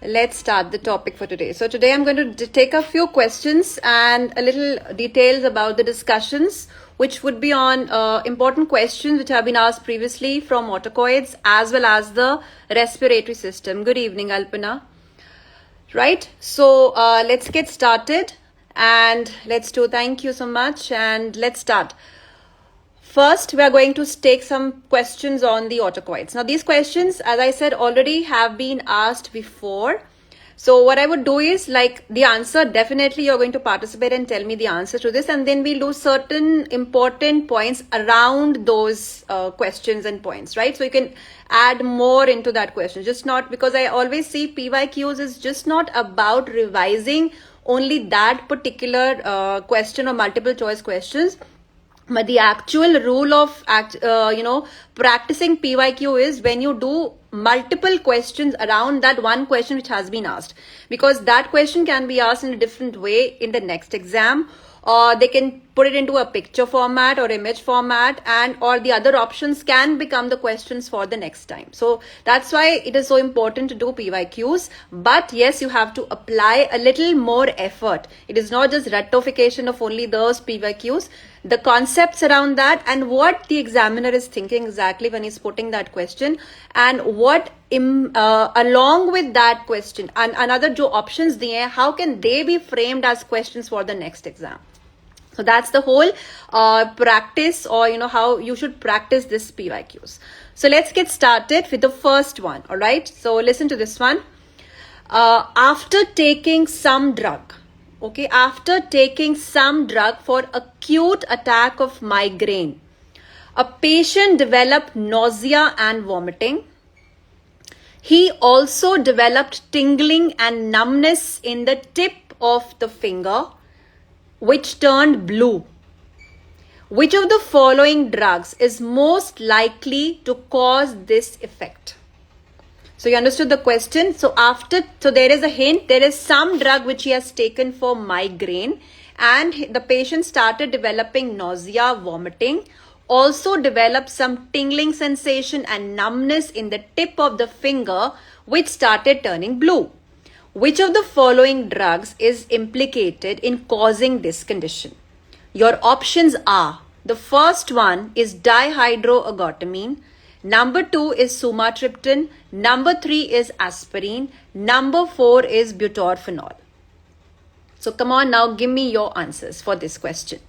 Let's start the topic for today. So today I'm going to take a few questions and a little details about the discussions, which would be on important questions which have been asked previously from autacoids as well as the respiratory system. Good evening, Alpana. Right, so let's get started and thank you so much, and let's start. First, we are going to take some questions on the autacoids. Now, these questions, as I said, already have been asked before. So what I would do is, like, the answer, definitely you're going to participate and tell me the answer to this, and then we'll do certain important points around those questions and points, right? So you can add more into that question. Just not, because I always see PYQs is just not about revising only that particular question or multiple choice questions. But the actual rule of practicing PYQ is when you do multiple questions around that one question which has been asked, because that question can be asked in a different way in the next exam, or they can put it into a picture format or image format, and or the other options can become the questions for the next time. So that's why it is so important to do PYQs. But yes, you have to apply a little more effort. It is not just ratification of only those PYQs. The concepts around that and what the examiner is thinking exactly when he's putting that question, and what along with that question and another जो options दिए हैं, how can they be framed as questions for the next exam. So that's the whole practice, or how you should practice this PYQs. So let's get started with the first one. All right, so listen to this one. After taking some drug, okay, after taking some drug for acute attack of migraine, a patient developed nausea and vomiting. He also developed tingling and numbness in the tip of the finger, which turned blue. Which of the following drugs is most likely to cause this effect? So you understood the question. So there is a hint. There is some drug which he has taken for migraine, and the patient started developing nausea, vomiting, also developed some tingling sensation and numbness in the tip of the finger, which started turning blue. Which of the following drugs is implicated in causing this condition? Your options are, the first one is dihydroergotamine, number 2 is sumatriptan, number 3 is aspirin, number 4 is butorphanol. So come on now, give me your answers for this question.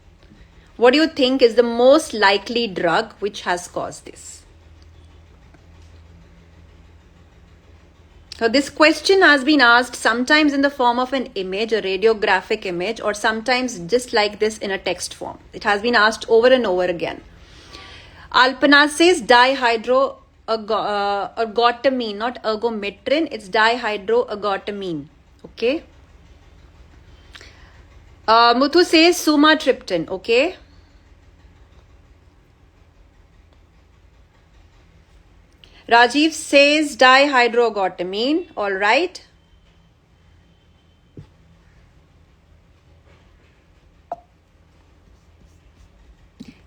What do you think is the most likely drug which has caused this? So this question has been asked sometimes in the form of an image, a radiographic image, or sometimes just like this in a text form. It has been asked over and over again. Alpana says dihydroergotamine, not ergometrin, it's dihydroergotamine. Okay. Muthu says sumatriptan. Okay. Rajiv says dihydroergotamine. All right.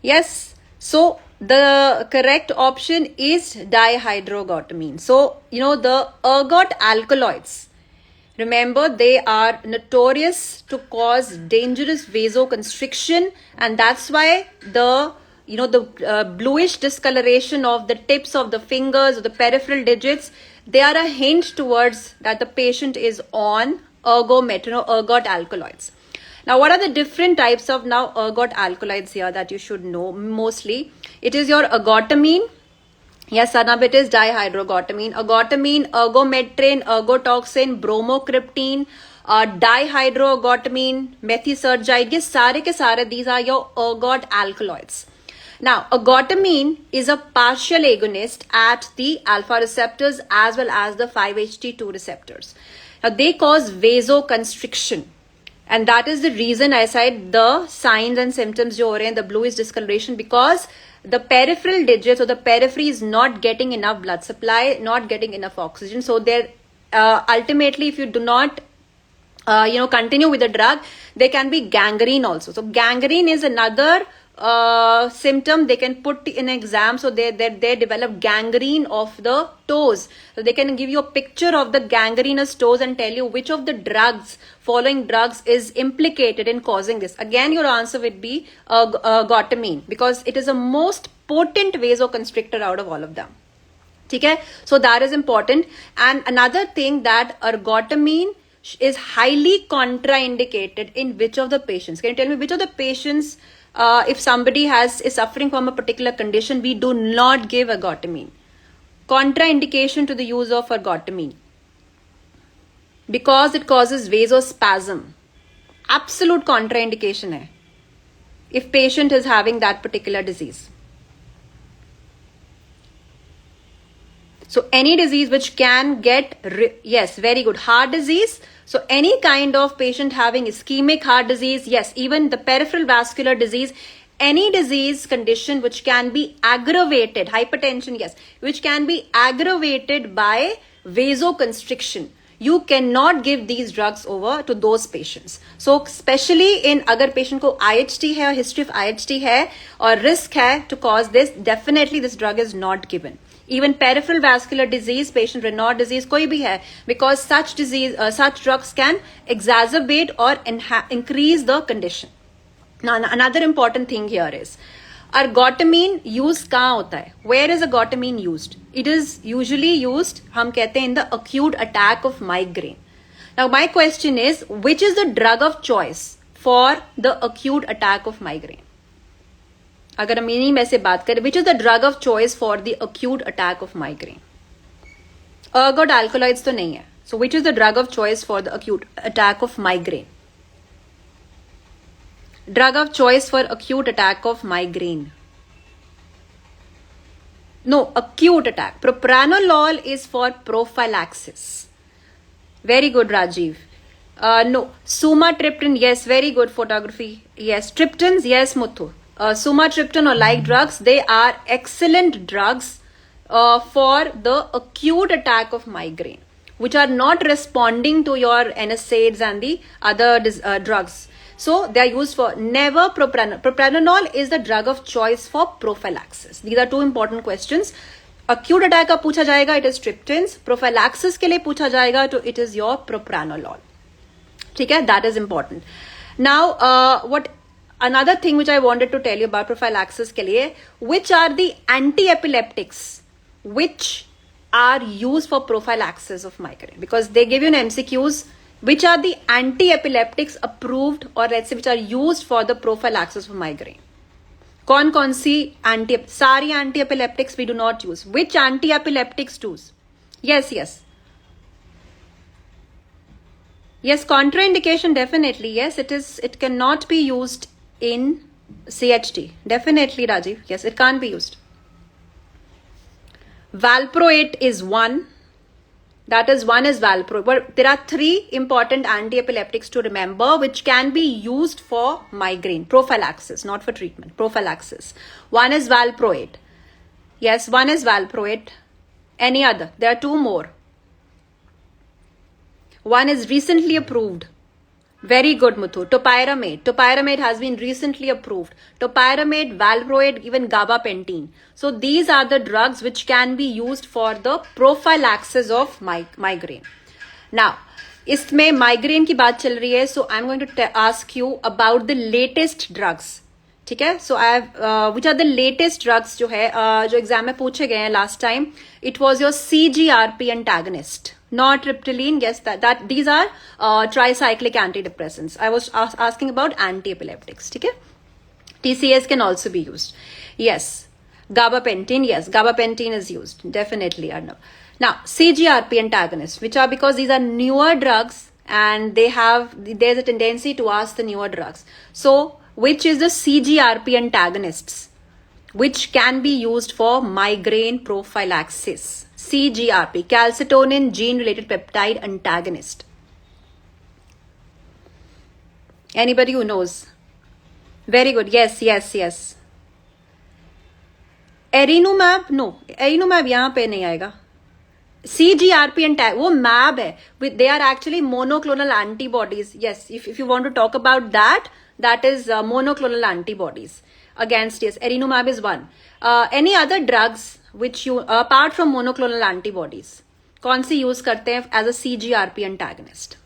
Yes. So the correct option is dihydroergotamine. So, the ergot alkaloids, remember, they are notorious to cause dangerous vasoconstriction, and that's why the bluish discoloration of the tips of the fingers or the peripheral digits, they are a hint towards that the patient is on ergometrin or ergot alkaloids. Now, what are the different types of ergot alkaloids here that you should know? Mostly, it is your ergotamine. Yes, Sarnab, it is dihydroergotamine. Ergotamine, ergometrin, ergotoxin, bromocriptine, dihydroergotamine, methysergide. Ye sare ke sare, these are your ergot alkaloids. Now, ergotamine is a partial agonist at the alpha receptors as well as the 5-HT2 receptors. Now, they cause vasoconstriction. And that is the reason I said the signs and symptoms jo ho rahe hain, the bluish discoloration, because the peripheral digits or the periphery is not getting enough blood supply, not getting enough oxygen. So there, ultimately, if you do not continue with the drug, there can be gangrene also. So gangrene is another symptom they can put in exam. So they develop gangrene of the toes. So they can give you a picture of the gangrenous toes and tell you which of the following drugs is implicated in causing this. Again, your answer would be glutamine, because it is the most potent vasoconstrictor out of all of them. Okay? So that is important. And another thing, that ergotamine is highly contraindicated in which of the patients? Can you tell me which of the patients, if somebody is suffering from a particular condition, we do not give ergotamine? Contraindication to the use of ergotamine, because it causes vasospasm. Absolute contraindication hai if patient is having that particular disease. So any disease which can get, yes, very good, heart disease. So any kind of patient having ischemic heart disease, yes, even the peripheral vascular disease, any disease condition which can be aggravated, hypertension, yes, which can be aggravated by vasoconstriction, you cannot give these drugs over to those patients. So especially in agar patient ko IHT hai, history of IHT hai, or risk hai to cause this, definitely this drug is not given. Even peripheral vascular disease, patient Raynaud disease, koi bhi hai, because such drugs can exacerbate or increase the condition. Now, another important thing here is, ergotamine used kahan hota hai? Where is ergotamine used? It is usually used, hum kehte hain, in the acute attack of migraine. Now, my question is, which is the drug of choice for the acute attack of migraine? अगर हम इन्हीं में से बात करें, which is the drug of choice for the acute attack of migraine? Ergot alkaloids तो नहीं है. So which is the drug of choice for the acute attack of migraine? Drug of choice for acute attack of migraine. No, acute attack. Propranolol is for prophylaxis. Very good, Rajiv. No, sumatriptan, yes, very good photography. Yes, triptans, yes, Muthu. Sumatriptan or like drugs, they are excellent drugs for the acute attack of migraine, which are not responding to your NSAIDs and the other drugs. So they are used for, never propranolol. Propranolol is the drug of choice for prophylaxis. These are two important questions. Acute attack का पूछा जाएगा, it is triptans. Prophylaxis के लिए पूछा जाएगा, तो it is your propranolol. ठीक है, that is important. Now, another thing which I wanted to tell you about prophylaxis के लिए, which are the anti-epileptics which are used for prophylaxis of migraine? Because they give you an MCQs, which are the anti-epileptics approved, or let's say which are used for the prophylaxis of migraine? कौन सी सारी anti-epileptics we do not use. Which anti-epileptics use? Yes, contraindication, definitely, yes, it cannot be used in CHT, definitely, Rajiv, yes, it can't be used. Valproate is one, that is one is valproate, but there are three important anti-epileptics to remember which can be used for migraine, prophylaxis, not for treatment, prophylaxis. One is valproate, yes, one is valproate. Any other? There are two more. One is recently approved. Very good, Muthu. Topiramate has been recently approved. Topiramate, valproate, even gabapentin. So these are the drugs which can be used for the prophylaxis of migraine. Now, इसमें migraine की बात चल रही है, so I'm going to ask you about the latest drugs. ठीक है, so I have which are the latest drugs जो है जो एग्जाम में पूछे गए हैं last time. It was your CGRP antagonist. Nortriptyline, yes, that these are tricyclic antidepressants. I was asking about anti-epileptics. ठीक है, TCS can also be used. Yes, gabapentin, yes, gabapentin is used, definitely, Arnav. Now, CGRP antagonists, which are, because these are newer drugs and there's a tendency to ask the newer drugs. So, which is the CGRP antagonists which can be used for migraine prophylaxis? CGRP, calcitonin gene-related peptide antagonist. Anybody who knows? Very good. Yes. Erinumab, no. Erinumab यहाँ पे नहीं आएगा. CGRP antagonist, वो MAB है. They are actually monoclonal antibodies. Yes, if you want to talk about that is monoclonal antibodies. against, yes, Erinumab is one. Any other drugs which you, apart from monoclonal antibodies, कौन सी use करते हैं as a CGRP antagonist?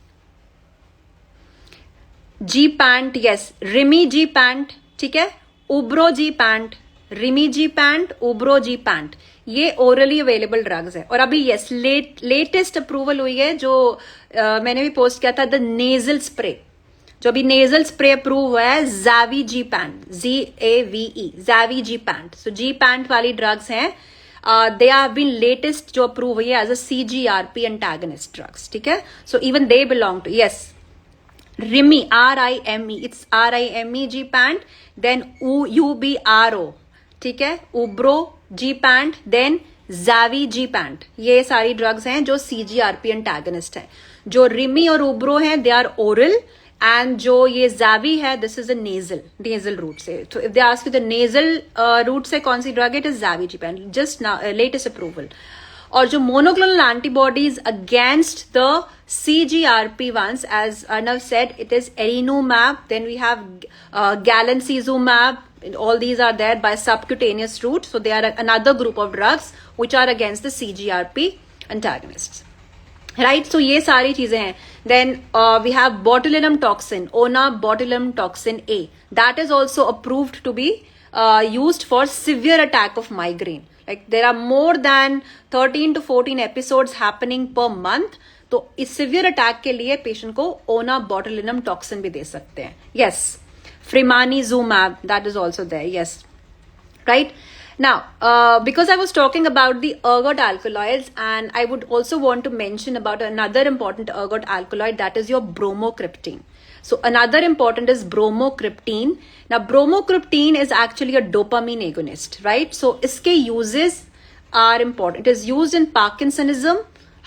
G-Pant, yes, Rimi-G-Pant, ठीक है, Ubro-G-Pant, Rimi-G-Pant, Ubro-G-Pant, ये orally available drugs है. और अभी yes latest approval हुई है जो मैंने भी पोस्ट किया था, द नेजल स्प्रे, जो अभी नेजल स्प्रे अप्रूव हुआ है, Zavi-G-Pant, ZAVE, Zavi-G-Pant. सो G-Pant वाली ड्रग्स हैं, दे हैव बीन लेटेस्ट जो अप्रूव हुई है as a CGRP antagonist drugs, ठीक है. So even they belong to, yes, Rimi, RIME, it's RIME G-Pant, then UBRO, ठीक है, Ubro G-Pant, then Zavi G-Pant. ये सारी ड्रग्स हैं जो CGRP एंटागनिस्ट हैं. जो Rimi और Ubro हैं, they are oral, and जो ये Zavi है, this is a nasal route से. So if they ask you the nasal route से कौन सी ड्रग है, it is Zavi G-Pant, just now latest approval. और जो monoclonal antibodies against the CGRP ones, as Arnav said, it is Erinumab, then we have Galancizumab, all these are there by subcutaneous route, so they are another group of drugs which are against the CGRP antagonists, right? So ये सारी चीजें हैं. Then we have botulinum toxin, Ona botulinum toxin A, that is also approved to be used for severe attack of migraine. Like there are more than 13 to 14 episodes happening per month. तो इस severe attack के लिए patient को ओना botulinum toxin भी दे सकते हैं. Yes, fremanezumab, that is also there. Yes, right. Now, because I was talking about the ergot alkaloids, and I would also want to mention about another important ergot alkaloid, that is your bromocriptine. So another important is bromocriptine. Now, bromocriptine is actually a dopamine agonist, right? So iske uses are important. It is used in Parkinsonism,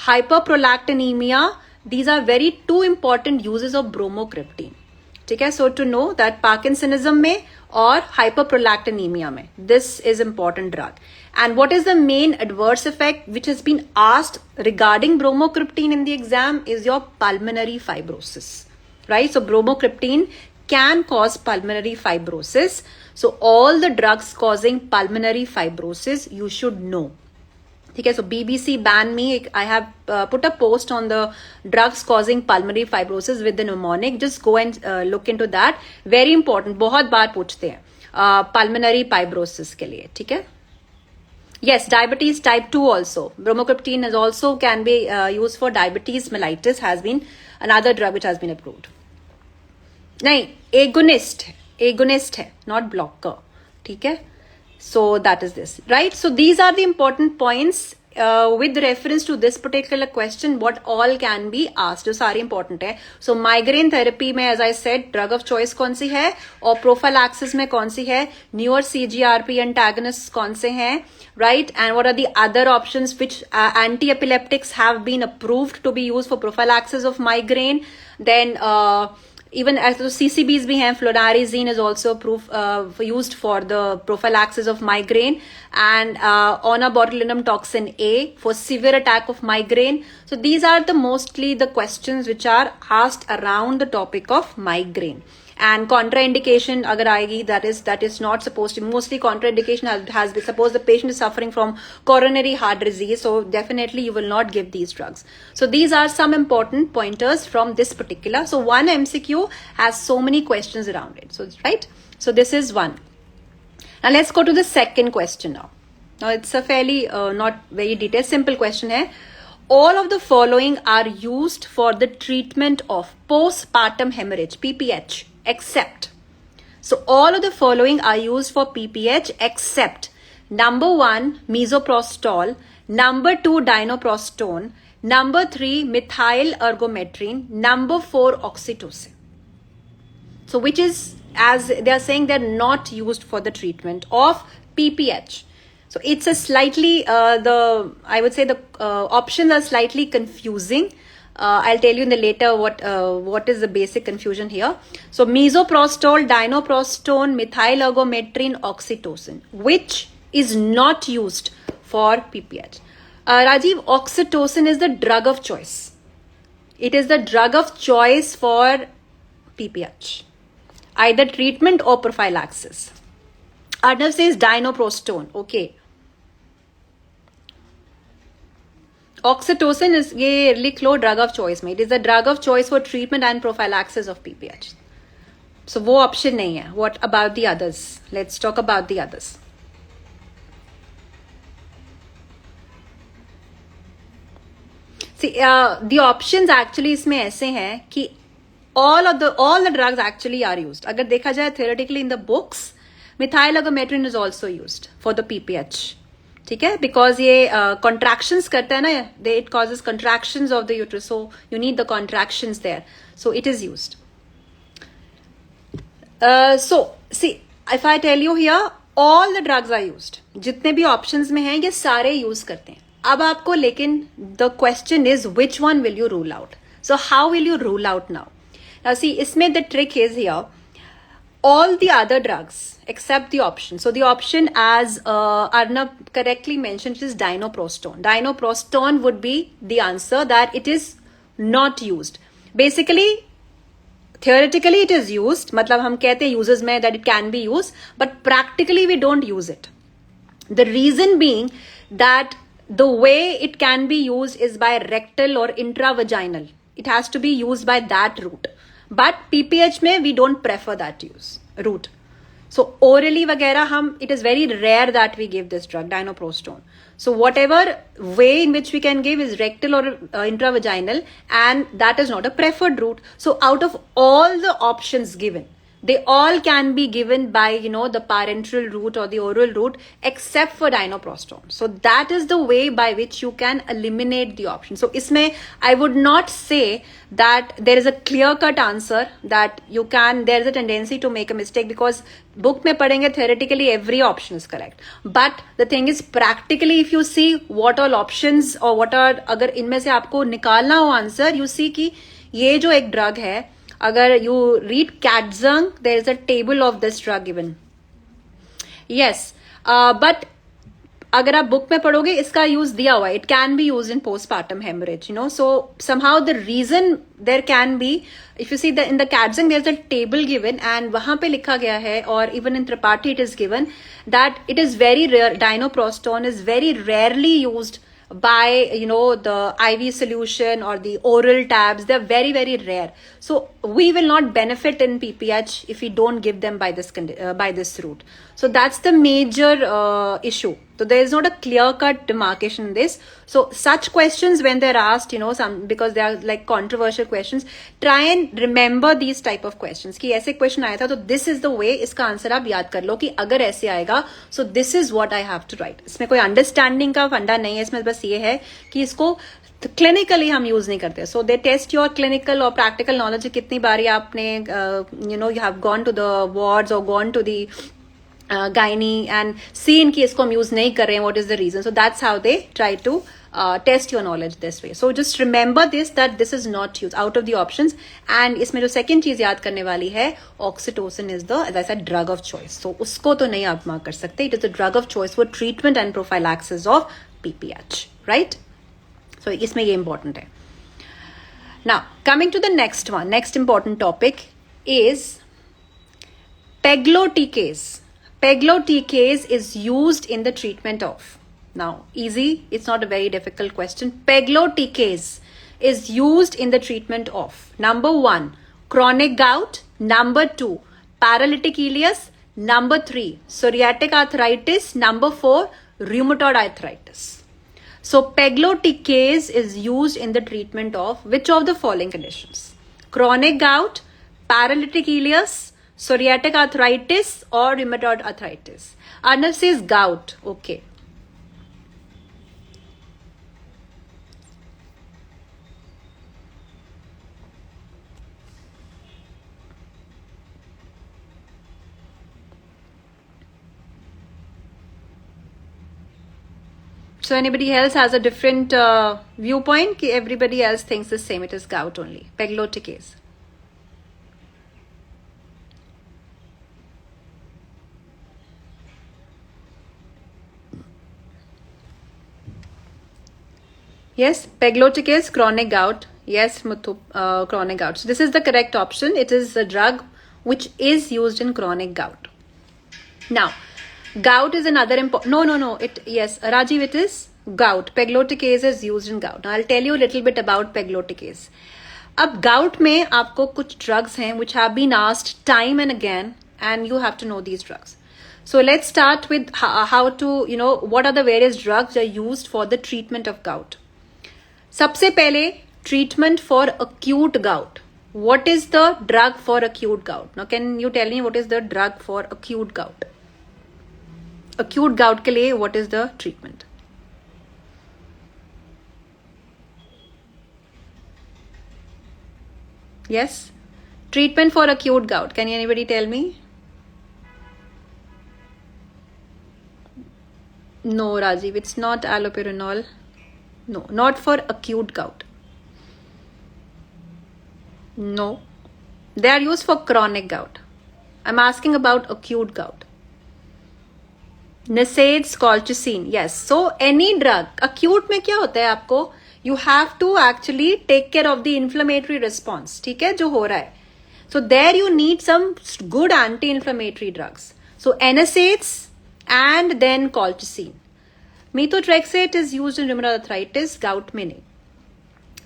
hyperprolactinemia. These are very two important uses of bromocriptine. ठीक है, so to know that Parkinsonism में और hyperprolactinemia में, this is important drug. And what is the main adverse effect which has been asked regarding bromocriptine in the exam is your pulmonary fibrosis, right? So bromocriptine can cause pulmonary fibrosis. So all the drugs causing pulmonary fibrosis you should know. Okay, so BBC banned me. I have put a post on the drugs causing pulmonary fibrosis with the mnemonic. Just go and look into that. Very important. बहुत बार पूछते हैं pulmonary fibrosis के लिए, ठीक है? Yes, diabetes type 2 also. Bromocriptine is also can be used for diabetes mellitus. Has been another drug which has been approved. नहीं, agonist है, not blocker, ठीक है? So that is this, right? So these are the important points with reference to this particular question, what all can be asked, जो सारे important है. So migraine therapy में, as I said, drug of choice कौन सी है, और prophylaxis में कौन सी है, newer CGRP antagonists कौन से हैं, right? And what are the other options which anti-epileptics have been approved to be used for prophylaxis of migraine. Then even as the CCBs भी हैं, flunarizine is also used for the prophylaxis of migraine, and onabotulinum toxin A for severe attack of migraine. So these are the mostly the questions which are asked around the topic of migraine. And contraindication agar aayegi, that is not supposed to, mostly contraindication has been, suppose the patient is suffering from coronary heart disease, so definitely you will not give these drugs. So these are some important pointers from this particular. So one MCQ has so many questions around it. So right. So this is one. Now let's go to the second question now. Now it's a fairly not very detailed, simple question hai. All of the following are used for the treatment of postpartum hemorrhage, PPH, except. So all of the following are used for PPH except number 1, misoprostol, number 2, dinoprostone, number 3, methyl ergometrine, number 4, oxytocin. So which is, as they are saying, they're not used for the treatment of PPH. So it's a slightly, I would say the options are slightly confusing. I'll tell you in the later what is the basic confusion here. So misoprostol, dinoprostone, methyl ergometrine, oxytocin, which is not used for PPH. Rajiv, oxytocin is the drug of choice. It is the drug of choice for PPH, either treatment or prophylaxis. Arnav says dinoprostone. Okay. Oxytocin is ये लिख लो drug of choice में. It is the drug of choice for treatment and prophylaxis of PPH. So वो option नहीं है. What about the others? Let's talk about the others. See, the options actually इसमें ऐसे हैं कि all the drugs actually are used. अगर देखा जाए theoretically in the books, methyl augmentin is also used for the PPH. ठीक है, because ये कॉन्ट्रैक्शंस करता है ना, it causes contractions of the uterus, so you need the contractions there, so it is used. So see if I tell you here all the drugs are used, जितने भी options में हैं ये सारे यूज करते हैं. अब आपको लेकिन the question is which one will you rule out. So how will you rule out now? Now see इसमें the trick is here all the other drugs except the option. So the option, as Arnab correctly mentioned, is dinoprostone. Dinoprostone would be the answer, that it is not used. Basically, theoretically it is used. मतलब हम कहते हैं uses में that it can be used, but practically we don't use it. The reason being that the way it can be used is by rectal or intravaginal. It has to be used by that route. But PPH में we don't prefer that route. So orally वगैरह हम, it is very rare that we give this drug, dinoprostone. So whatever way in which we can give is rectal or intravaginal, and that is not a preferred route. So out of all the options given, they all can be given by, the parenteral route or the oral route, except for dinoprostone. So that is the way by which you can eliminate the option. So isme I would not say that there is a clear-cut answer that you can, there is a tendency to make a mistake, because book mein padhenge theoretically every option is correct. But the thing is, practically if you see what all options or what are, agar inme se aapko nikalna ho answer, you see ki ye jo ek drug hai, अगर you read Katzung, there is a table of this drug given. Yes, but अगर आप book में पढ़ोगे इसका use दिया हुआ है. It can be used in postpartum hemorrhage, So somehow the reason there can be, if you see that in the Katzung there is a table given, and वहां पे लिखा गया है, or even in Tripathi it is given, that it is very rare, dinoprostone is very rarely used by the IV solution or the oral tabs. They're very, very rare. So we will not benefit in PPH if we don't give them by this route. So that's the major issue. So there is not a clear-cut demarcation in this. So such questions, when they're asked, because they are like controversial questions, try and remember these type of questions. कि ऐसे question आया था, तो this is the way, इसका answer आप याद कर लो कि अगर ऐसे आएगा, so this is what I have to write. इसमें कोई understanding का फंडा नहीं है, इसमें बस ये है कि इसको क्लिनिकली हम यूज नहीं करते. So they test your clinical और प्रैक्टिकल नॉलेज. कितनी बारी आपने you have gone to the wards और gone to the gynae and seen कि इसको हम यूज नहीं कर रहे हैं, what is the reason. So that's how they try to test your knowledge this way. So just remember this, that this is not used out of the options. And इसमें जो second चीज याद करने वाली है, oxytocin is the, as I said, drug of choice. So उसको तो नहीं आप मार्क कर सकते. It is the drug of choice for treatment and prophylaxis of PPH, right? So इसमें ये important है. Now coming to the next one, next important topic is pegloticase. Pegloticase is used in the treatment of, now easy, it's not a very difficult question. Pegloticase is used in the treatment of, number 1, chronic gout, number 2, paralytic ileus, number 3, psoriatic arthritis, number 4, rheumatoid arthritis. So pegloticase is used in the treatment of which of the following conditions? Chronic gout, paralytic ileus, psoriatic arthritis, or rheumatoid arthritis. Arnav says gout. Okay. So anybody else has a different viewpoint? Everybody else thinks the same. It is gout only. Pegloticase. Yes, pegloticase, chronic gout. Yes, Muthu, chronic gout. So this is the correct option. It is a drug which is used in chronic gout. Now, Gout is another important. No. Yes, Rajiv, it is gout. Pegloticase is used in gout. Now I'll tell you a little bit about pegloticase. अब gout में आपको कुछ drugs हैं which have been asked time and again, and you have to know these drugs. So let's start with how to, what are the various drugs that are used for the treatment of gout. सबसे पहले treatment for acute gout. What is the drug for acute gout? Now can you tell me what is the drug for acute gout? Acute gout के लिए what is the treatment? Yes, treatment for acute gout. Can anybody tell me? No, Rajiv, it's not allopurinol. No, not for acute gout. No, they are used for chronic gout. I'm asking about acute gout. Nisaids, colchicine. Yes, so any drug. Acute में क्या होता है आपको? You have to actually take care of the inflammatory response. ठीक है जो हो रहा है. So there you need some good anti-inflammatory drugs. So NSAIDs and then colchicine. Methotrexate is used in rheumatoid arthritis, gout में नहीं.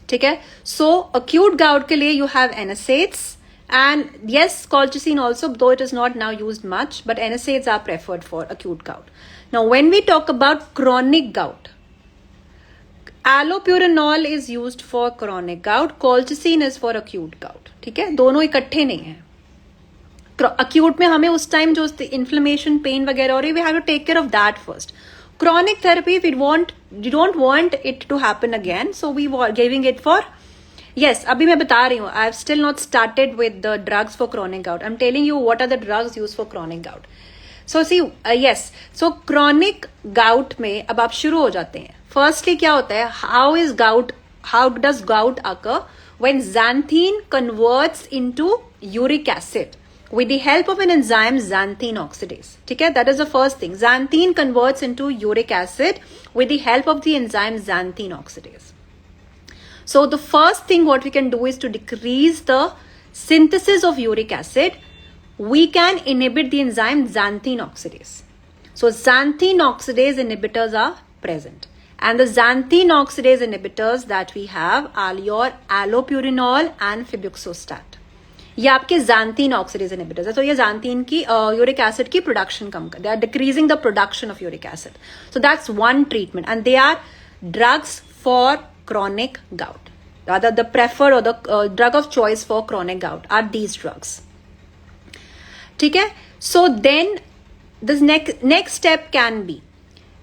ठीक है. So acute gout के लिए you have NSAIDs and yes, colchicine also, though it is not now used much, but NSAIDs are preferred for acute gout. Now when we talk about chronic gout, allopurinol is used for chronic gout, colchicine is for acute gout. ठीक है दोनों इकट्ठे नहीं है. Acute में हमें उस time जो inflammation, pain वगैरह हो रही है, we have to take care of that first. Chronic therapy, we don't want it to happen again, so we were giving it for. Yes, अभी मैं बता रही हूँ. I have still not started with the drugs for chronic gout. I'm telling you what are the drugs used for chronic gout. So see, yes, so chronic gout में अब आप शुरू हो जाते हैं. Firstly क्या होता है? How does gout occur? When xanthine converts into uric acid with the help of an enzyme xanthine oxidase. ठीक है? That is the first thing. Xanthine converts into uric acid with the help of the enzyme xanthine oxidase. So the first thing what we can do is to decrease the synthesis of uric acid. We can inhibit the enzyme xanthine oxidase. So xanthine oxidase inhibitors are present. And the xanthine oxidase inhibitors that we have are your allopurinol and febuxostat. ये आपके xanthine oxidase inhibitors है. तो ये xanthine की uric acid की production कम कर. They are decreasing the production of uric acid. So that's one treatment, and they are drugs for chronic gout. Rather, the preferred or the drug of choice for chronic gout are these drugs. ठीक है? So then this next step can be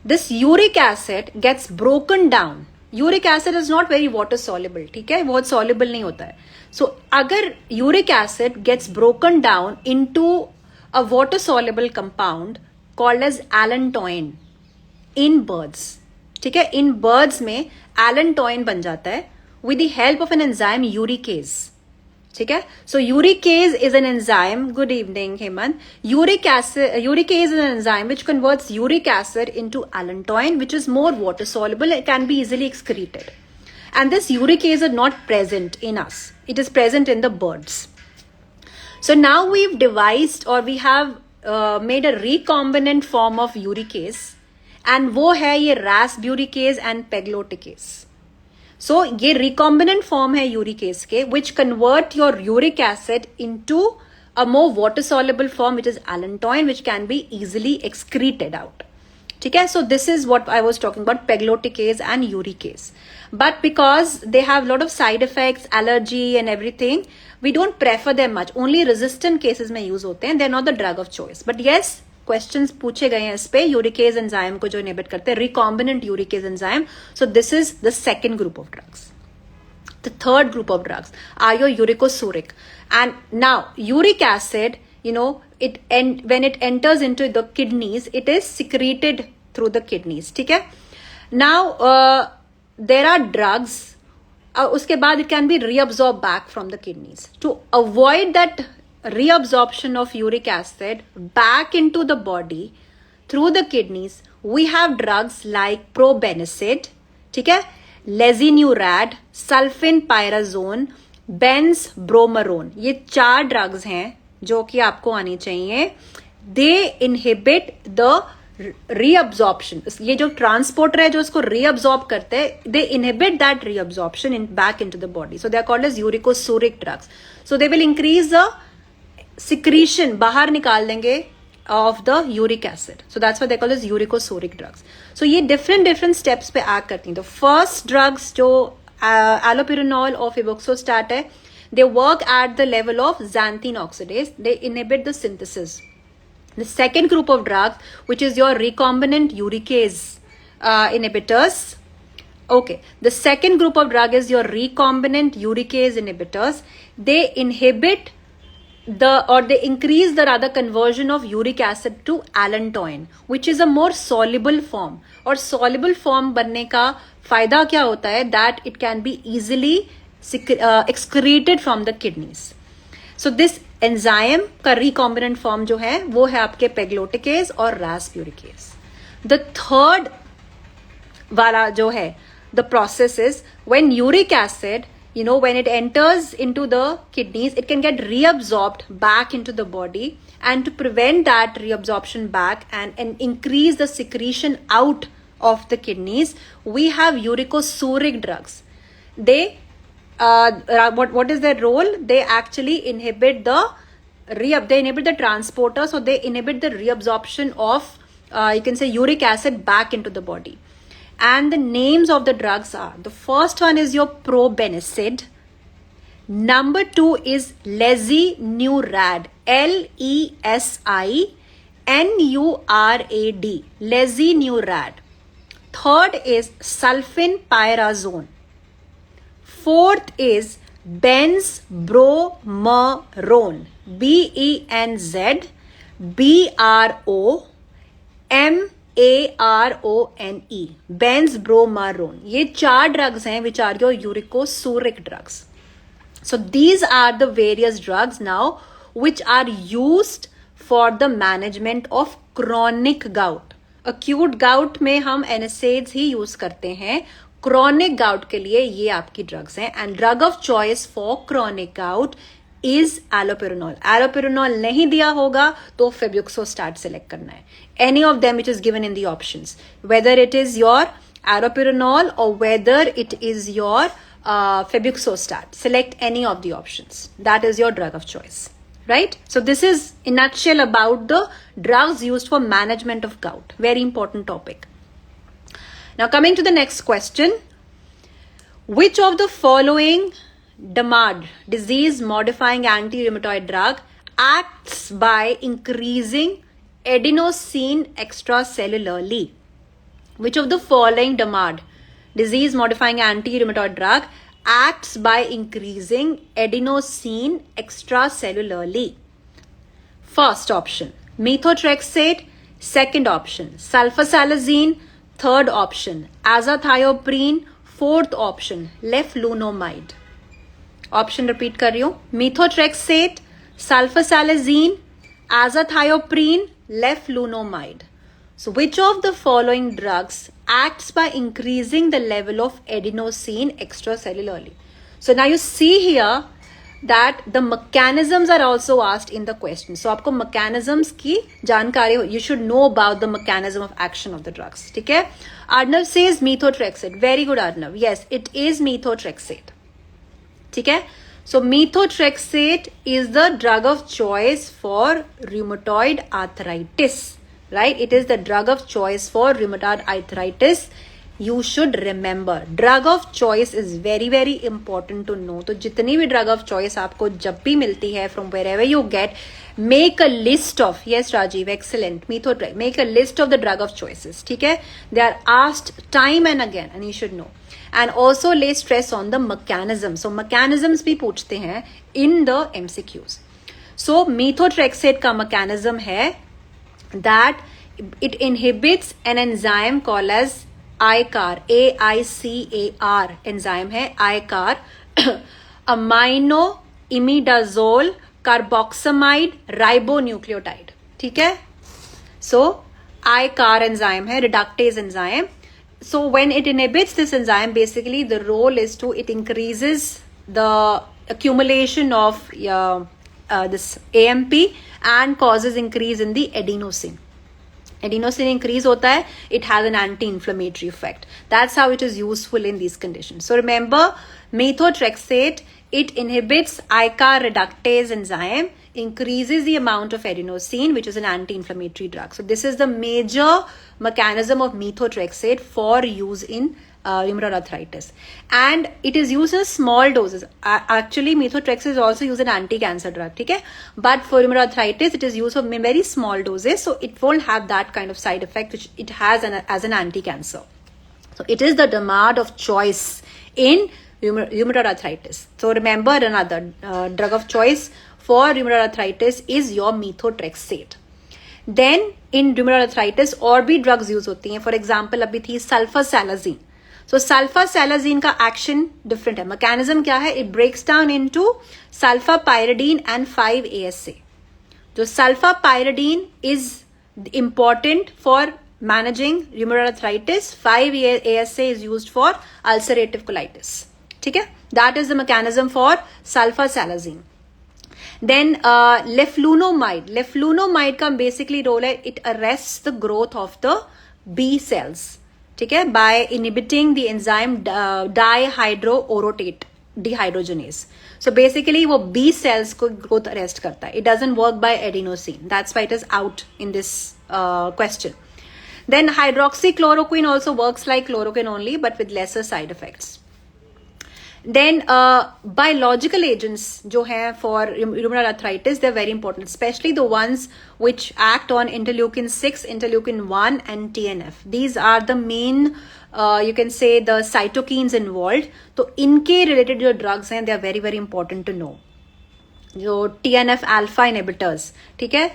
this uric acid gets broken down. Uric acid is not very water soluble. ठीक है? बहुत soluble नहीं होता है. So अगर uric acid gets broken down into a water soluble compound called as allantoin in birds. ठीक है? In birds में allantoin बन जाता है with the help of an enzyme uricase. ठीक है? So uricase is an enzyme. Good evening, Hemant. Uricase is an enzyme which converts uric acid into allantoin, which is more water soluble. It can be easily excreted. And this uricase is not present in us. It is present in the birds. So now we've devised or we have made a recombinant form of uricase, and वो है ये rasburicase and pegloticase. So ये recombinant form है uricase के, which convert your uric acid into a more water soluble form, which is allantoin, which can be easily excreted out. ठीक है? So this is what I was talking about, pegloticase and uricase. But because they have a lot of side effects, allergy and everything, we don't prefer them much. Only resistant cases में use होते हैं. They're not the drug of choice. But yes, questions पूछे गए हैं इस पे, uricase enzyme को जो inhibit करते हैं, recombinant uricase enzyme. So this is the second group of drugs. The third group of drugs are your uricosuric. And now uric acid, when it enters into the kidneys, it is secreted through the kidneys. ठीक है? Now there are drugs. उसके बाद it can be reabsorbed back from the kidneys. To avoid that reabsorption of uric acid back into the body through the kidneys, we have drugs like probenecid, ठीक है? Lesinurad, sulfinpyrazone, benzbromarone. ये 4 drugs हैं जो कि आपको आनी चाहिए they inhibit the reabsorption. ये जो transporter है जो इसको reabsorb करते हैं, they inhibit that reabsorption back into the body. So they are called as uricosuric drugs. So they will increase the secretion, बाहर निकाल देंगे of the uric acid. So that's why they call as uricosuric drugs. So ये different steps पे act करती हैं. The first drugs जो allopurinol or febuxostat है, they work at the level of xanthine oxidase. They inhibit the synthesis. The second group of drugs, which is your recombinant uricase inhibitors. Okay, the second group of drug is your recombinant uricase inhibitors. They inhibit they increase the rather conversion of uric acid to allantoin, which is a more soluble form. और soluble form बनने का फायदा क्या होता है? That it can be easily excreted from the kidneys. So this enzyme का recombinant form जो है वो है आपके pegloticase और raspuricase. The third वाला जो है, the process is when uric acid, when it enters into the kidneys, it can get reabsorbed back into the body, and to prevent that reabsorption back and increase the secretion out of the kidneys, we have uricosuric drugs. They what is their role? They actually inhibit the transporter, so they inhibit the reabsorption of you can say uric acid back into the body. And the names of the drugs are, the first one is your probenecid. Number 2 is lesinurad. Lesinurad. Lesinurad. Third is sulfenpyrazone. Fourth is benzbromarone. BENZBROMARONE. Benzbromarone. ये 4 drugs हैं which are your uricosuric drugs. So these are the various drugs now which are used for the management of chronic gout. Acute gout में हम NSAIDs ही use करते हैं. Chronic gout के लिए ये आपकी drugs हैं. And drug of choice for chronic gout is allopurinol. Allopurinol नहीं दिया होगा तो febuxostat select करना है. Any of them which is given in the options. Whether it is your allopurinol or whether it is your febuxostat. Select any of the options. That is your drug of choice. Right? So this is in nutshell about the drugs used for management of gout. Very important topic. Now coming to the next question. Which of the following DMARD, disease modifying anti-rheumatoid drug, acts by increasing adenosine extracellularly? Which of the following DMARD, disease modifying anti-rheumatoid drug, acts by increasing adenosine extracellularly? First option, methotrexate. Second option, sulfasalazine. Third option, azathioprine. Fourth option, leflunomide. Option repeat कर रही हूँ, methotrexate, sulfasalazine, azathioprine, leflunomide. So which of the following drugs acts by increasing the level of adenosine extracellularly? So now you see here that the mechanisms are also asked in the question. So आपको mechanisms की जानकारी हो, you should know about the mechanism of action of the drugs. ठीक है? Arnav says methotrexate. Very good, Arnav. Yes, it is methotrexate. ठीक है? So methotrexate is the drug of choice for rheumatoid arthritis. Right? It is the drug of choice for rheumatoid arthritis. You should remember. Drug of choice is very, very important to know. तो जितनी भी drug of choice आपको जब भी मिलती है from wherever you get, make a list of, yes Rajiv, excellent, methotrexate, make a list of the drug of choices. ठीक है? They are asked time and again and you should know. And also lay stress on the mechanism. So mechanisms भी पूछते हैं in the MCQs. So methotrexate का mechanism है that it inhibits an enzyme called as ICAR, AICAR enzyme है ICAR, amino imidazole carboxamide ribonucleotide. ठीक है? So ICAR enzyme है, reductase enzyme. So when it inhibits this enzyme, basically the role is to, it increases the accumulation of this AMP and causes increase in the adenosine. Adenosine increase hota hai, it has an anti-inflammatory effect. That's how it is useful in these conditions. So remember, methotrexate, it inhibits ICAR reductase enzyme, increases the amount of adenosine, which is an anti-inflammatory drug. So this is the major mechanism of methotrexate for use in rheumatoid arthritis, and it is used in small doses. Actually, methotrexate is also used in anti-cancer drug, okay? But for rheumatoid arthritis, it is used in very small doses, so it won't have that kind of side effect which it has as an anti-cancer. So it is the DMARD of choice in rheumatoid arthritis. So remember, another drug of choice for rheumatoid arthritis is your methotrexate. Then in rheumatoid arthritis और भी drugs use होती हैं. For example, अभी थी sulfasalazine. So sulfasalazine का action different है. Mechanism क्या है? It breaks down into sulfapyridine and 5-ASA. So sulfapyridine is important for managing rheumatoid arthritis. 5-ASA is used for ulcerative colitis. ठीक है? That is the mechanism for sulfasalazine. Then leflunomide. Leflunomide का basically role है, it arrests the growth of the B cells. ठीक है, by inhibiting the enzyme dihydroorotate dehydrogenase. So basically वो B cells को growth arrest करता है. It doesn't work by adenosine. That's why it is out in this question. Then hydroxychloroquine also works like chloroquine only, but with lesser side effects. Then biological agents जो हैं for rheumatoid arthritis, they're very important, especially the ones which act on interleukin 6, interleukin 1 and TNF. These are the main you can say the cytokines involved. तो इनके related जो drugs हैं, they are very very important to know. जो TNF alpha inhibitors, ठीक है,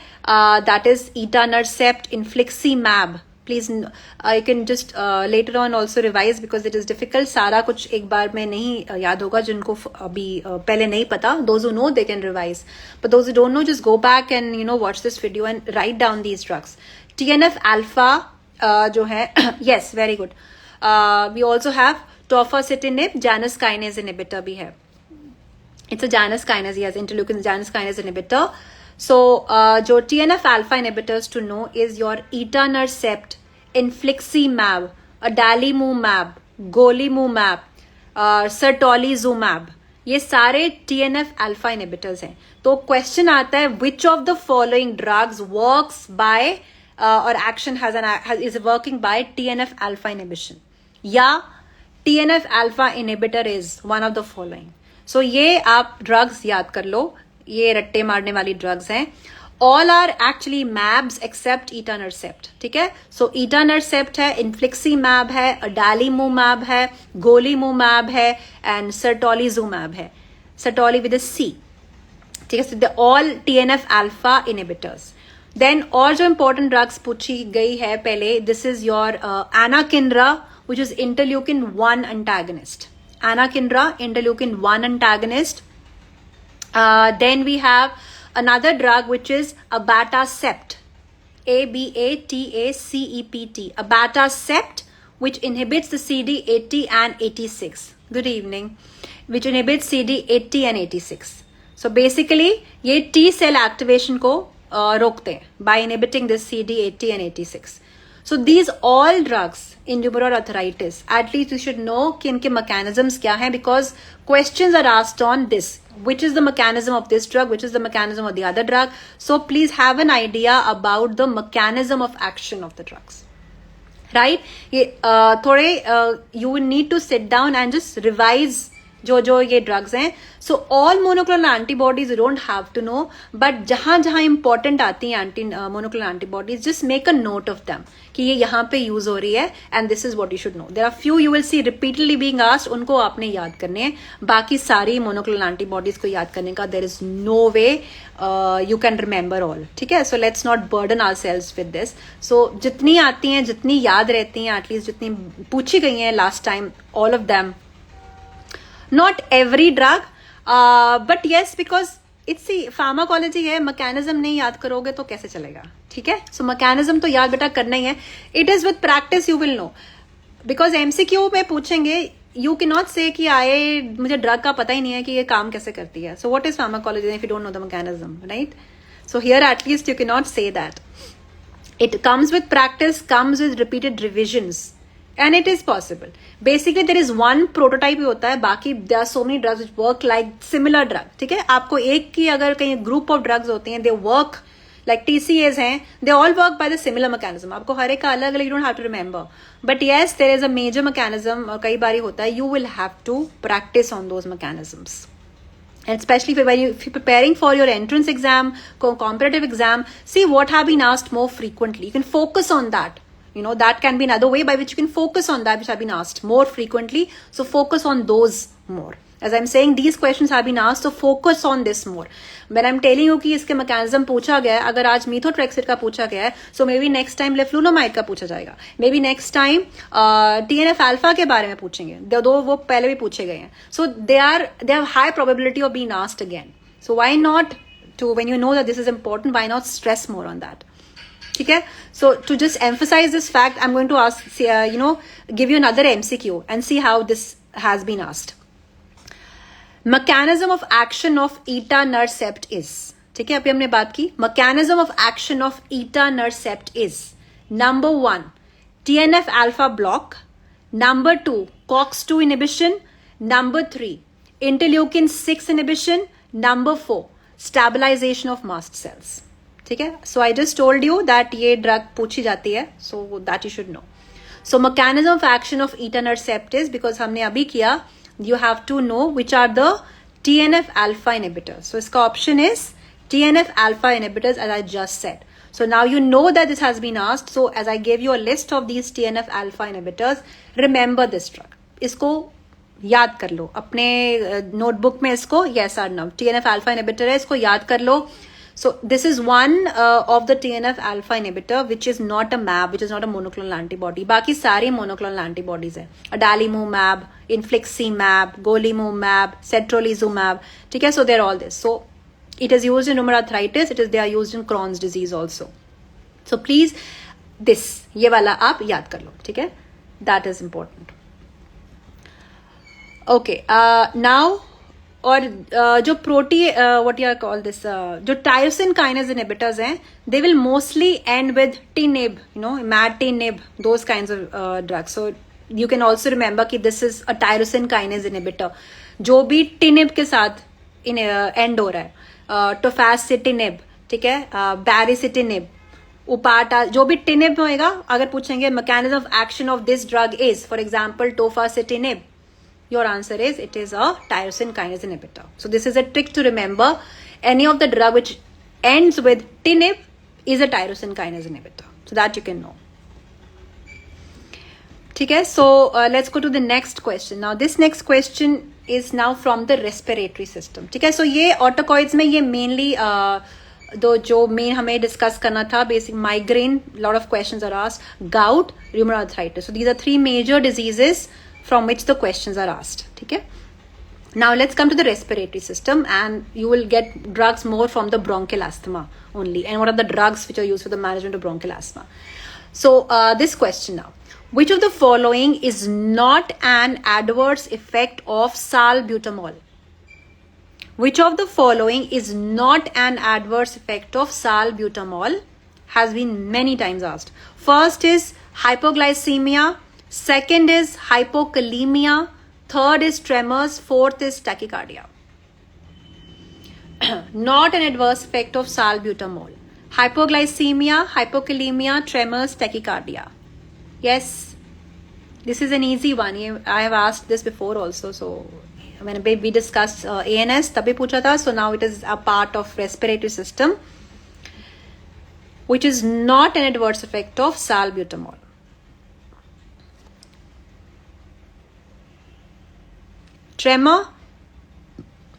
that is etanercept, infliximab. Please, you can just later on also revise because it is difficult. सारा कुछ एक बार में नहीं याद होगा जिनको अभी पहले नहीं पता. Those who know, they can revise. But those who don't know, just go back and watch this video and write down these drugs. TNF alpha जो है, yes, very good. We also have tofacitinib, Janus kinase inhibitor भी है. It's a Janus kinase, yes, interleukin Janus kinase inhibitor. So, जो TNF alpha inhibitors to know is your etanercept, infliximab, adalimumab, golimumab, certolizumab. ये सारे TNF alpha inhibitors हैं. तो question आता है, which of the following drugs works by or action is working by TNF alpha inhibition? या TNF alpha inhibitor is one of the following. So ये आप drugs याद कर लो. ये रट्टे मारने वाली ड्रग्स हैं. All are actually mabs except etanercept. ठीक है, सो ईटानरसेप्ट है, इन्फ्लिक्सीमैब है, अडालीमुमैब है, गोलीमुमैब है एंड सर्टोलिजुमैब है. Certoli with a C. ठीक है, so they all TNF alpha inhibitors. Then और जो इंपॉर्टेंट ड्रग्स पूछी गई है पहले, this is your anakinra which is interleukin 1 antagonist. Anakinra interleukin 1 antagonist. Then we have another drug which is abatacept, ABATACEPT, abatacept, which inhibits the CD80 and 86. Good evening. Which inhibits CD80 and 86. So basically ये T cell activation को रोकते हैं by inhibiting this CD80 and 86. So these all drugs in rheumatoid arthritis, at least you should know कि इनके mechanisms क्या हैं, because questions are asked on this. Which is the mechanism of this drug? Which is the mechanism of the other drug? So please have an idea about the mechanism of action of the drugs. Right? थोड़े you will need to sit down and just revise जो ये drugs हैं. So all monoclonal antibodies you don't have to know, but जहाँ important आती हैं monoclonal antibodies, just make a note of them कि ये यहाँ पे use हो रही है and this is what you should know. There are few you will see repeatedly being asked, उनको आपने याद करने हैं. बाकी सारी monoclonal antibodies को याद करने का there is no way you can remember all. ठीक है, so let's not burden ourselves with this. So जितनी आती हैं, जितनी याद रहती हैं, at least जितनी पूछी गई हैं last time, all of them. Not every drug, but yes, because it's pharmacology है, mechanism नहीं याद करोगे तो कैसे चलेगा. ठीक है, so mechanism तो याद बेटा करना ही है. It is with practice you will know, because MCQ में पूछेंगे you cannot say कि मुझे ड्रग का पता ही नहीं है कि ये काम कैसे करती है. So what is pharmacology if you don't know the mechanism, right? So here at least you cannot say that. It comes with practice, comes with repeated revisions, and it is possible. Basically there is one prototype ही होता है, बाकी there are so many drugs which work like similar drug. ठीक है, आपको एक की अगर कहीं group of drugs होती हैं, they work like TCAs हैं, they all work by the similar mechanism. आपको हर एक का अलग अलग, you don't have to remember. But yes, there is a major mechanism. कई बारी होता है, you will have to practice on those mechanisms. And especially if you're preparing for your entrance exam, competitive exam, see what have been asked more frequently. You can focus on that. You know, that can be another way by which you can focus on that which have been asked more frequently. So focus on those more. As I'm saying, these questions have been asked, so focus on this more. When I'm telling you कि इसके mechanism पूछा गया है, अगर आज methotrexate का पूछा गया है, so maybe next time leflunomide का पूछा जाएगा. Maybe next time TNF alpha के बारे में पूछेंगे. दो वो पहले भी पूछे गए हैं. So they have high probability of being asked again. So why not when you know that this is important, why not stress more on that? ठीक है. So to just emphasize this fact, I'm going to give you another MCQ and see how this has been asked. Mechanism of action of etanercept is. ठीक है, अभी हमने बात की. Mechanism of action of etanercept is number 1 TNF alpha block, number 2 COX-2 inhibition, number 3 interleukin 6 inhibition, number 4 stabilization of mast cells. ठीक है. So I just told you that ये drug पूछी जाती है, so that you should know. So mechanism of action of etanercept is, because हमने अभी किया, you have to know which are the TNF alpha inhibitors. So इसका option is TNF alpha inhibitors, as I just said. So now you know that this has been asked. So as I gave you a list of these TNF alpha inhibitors, remember this drug. इसको याद कर लो अपने notebook में. इसको yes or no, TNF alpha inhibitor है, इसको याद कर लो. So this is one of the TNF alpha inhibitor which is not a mAb, which is not a monoclonal antibody. बाकी सारी monoclonal antibodies हैं. Adalimumab, infliximab, golimumab, cetrolizumab. ठीक है, so they're all this. So it is used in rheumatoid arthritis. They are used in Crohn's disease also. So please ये वाला आप याद कर लो. ठीक है, that is important. Okay, now और जो what you call this, जो tyrosine kinase inhibitors हैं, they will mostly end with tinib, imatinib, those kinds of drugs. So you can also remember कि this is a tyrosine kinase inhibitor. जो भी tinib के साथ end हो रहा है, tofacitinib, ठीक है, baricitinib, upata, जो भी tinib होएगा, अगर पूछेंगे mechanism of action of this drug is, for example, tofacitinib, your answer is it is a tyrosine kinase inhibitor. So this is a trick to remember. Any of the drug which ends with tinib is a tyrosine kinase inhibitor. So that you can know. Okay, so let's go to the next question. Now this next question is now from the respiratory system. Okay, so ये autacoids में ये mainly जो main हमें discuss करना था, basic migraine, lot of questions are asked, gout, rheumatoid arthritis. So these are three major diseases from which the questions are asked. Okay, now let's come to the respiratory system, and you will get drugs more from the bronchial asthma only, and what are the drugs which are used for the management of bronchial asthma. So this question now, which of the following is not an adverse effect of salbutamol? Which of the following is not an adverse effect of salbutamol? Has been many times asked. First is hypoglycemia, second is hypokalemia, third is tremors, fourth is tachycardia. Not an adverse effect of salbutamol. Hypoglycemia, hypokalemia, tremors, tachycardia. Yes, this is an easy one. I have asked this before also. So when we discussed ANS, tabhi pucha tha. So now it is a part of respiratory system, which is not an adverse effect of salbutamol. Tremor.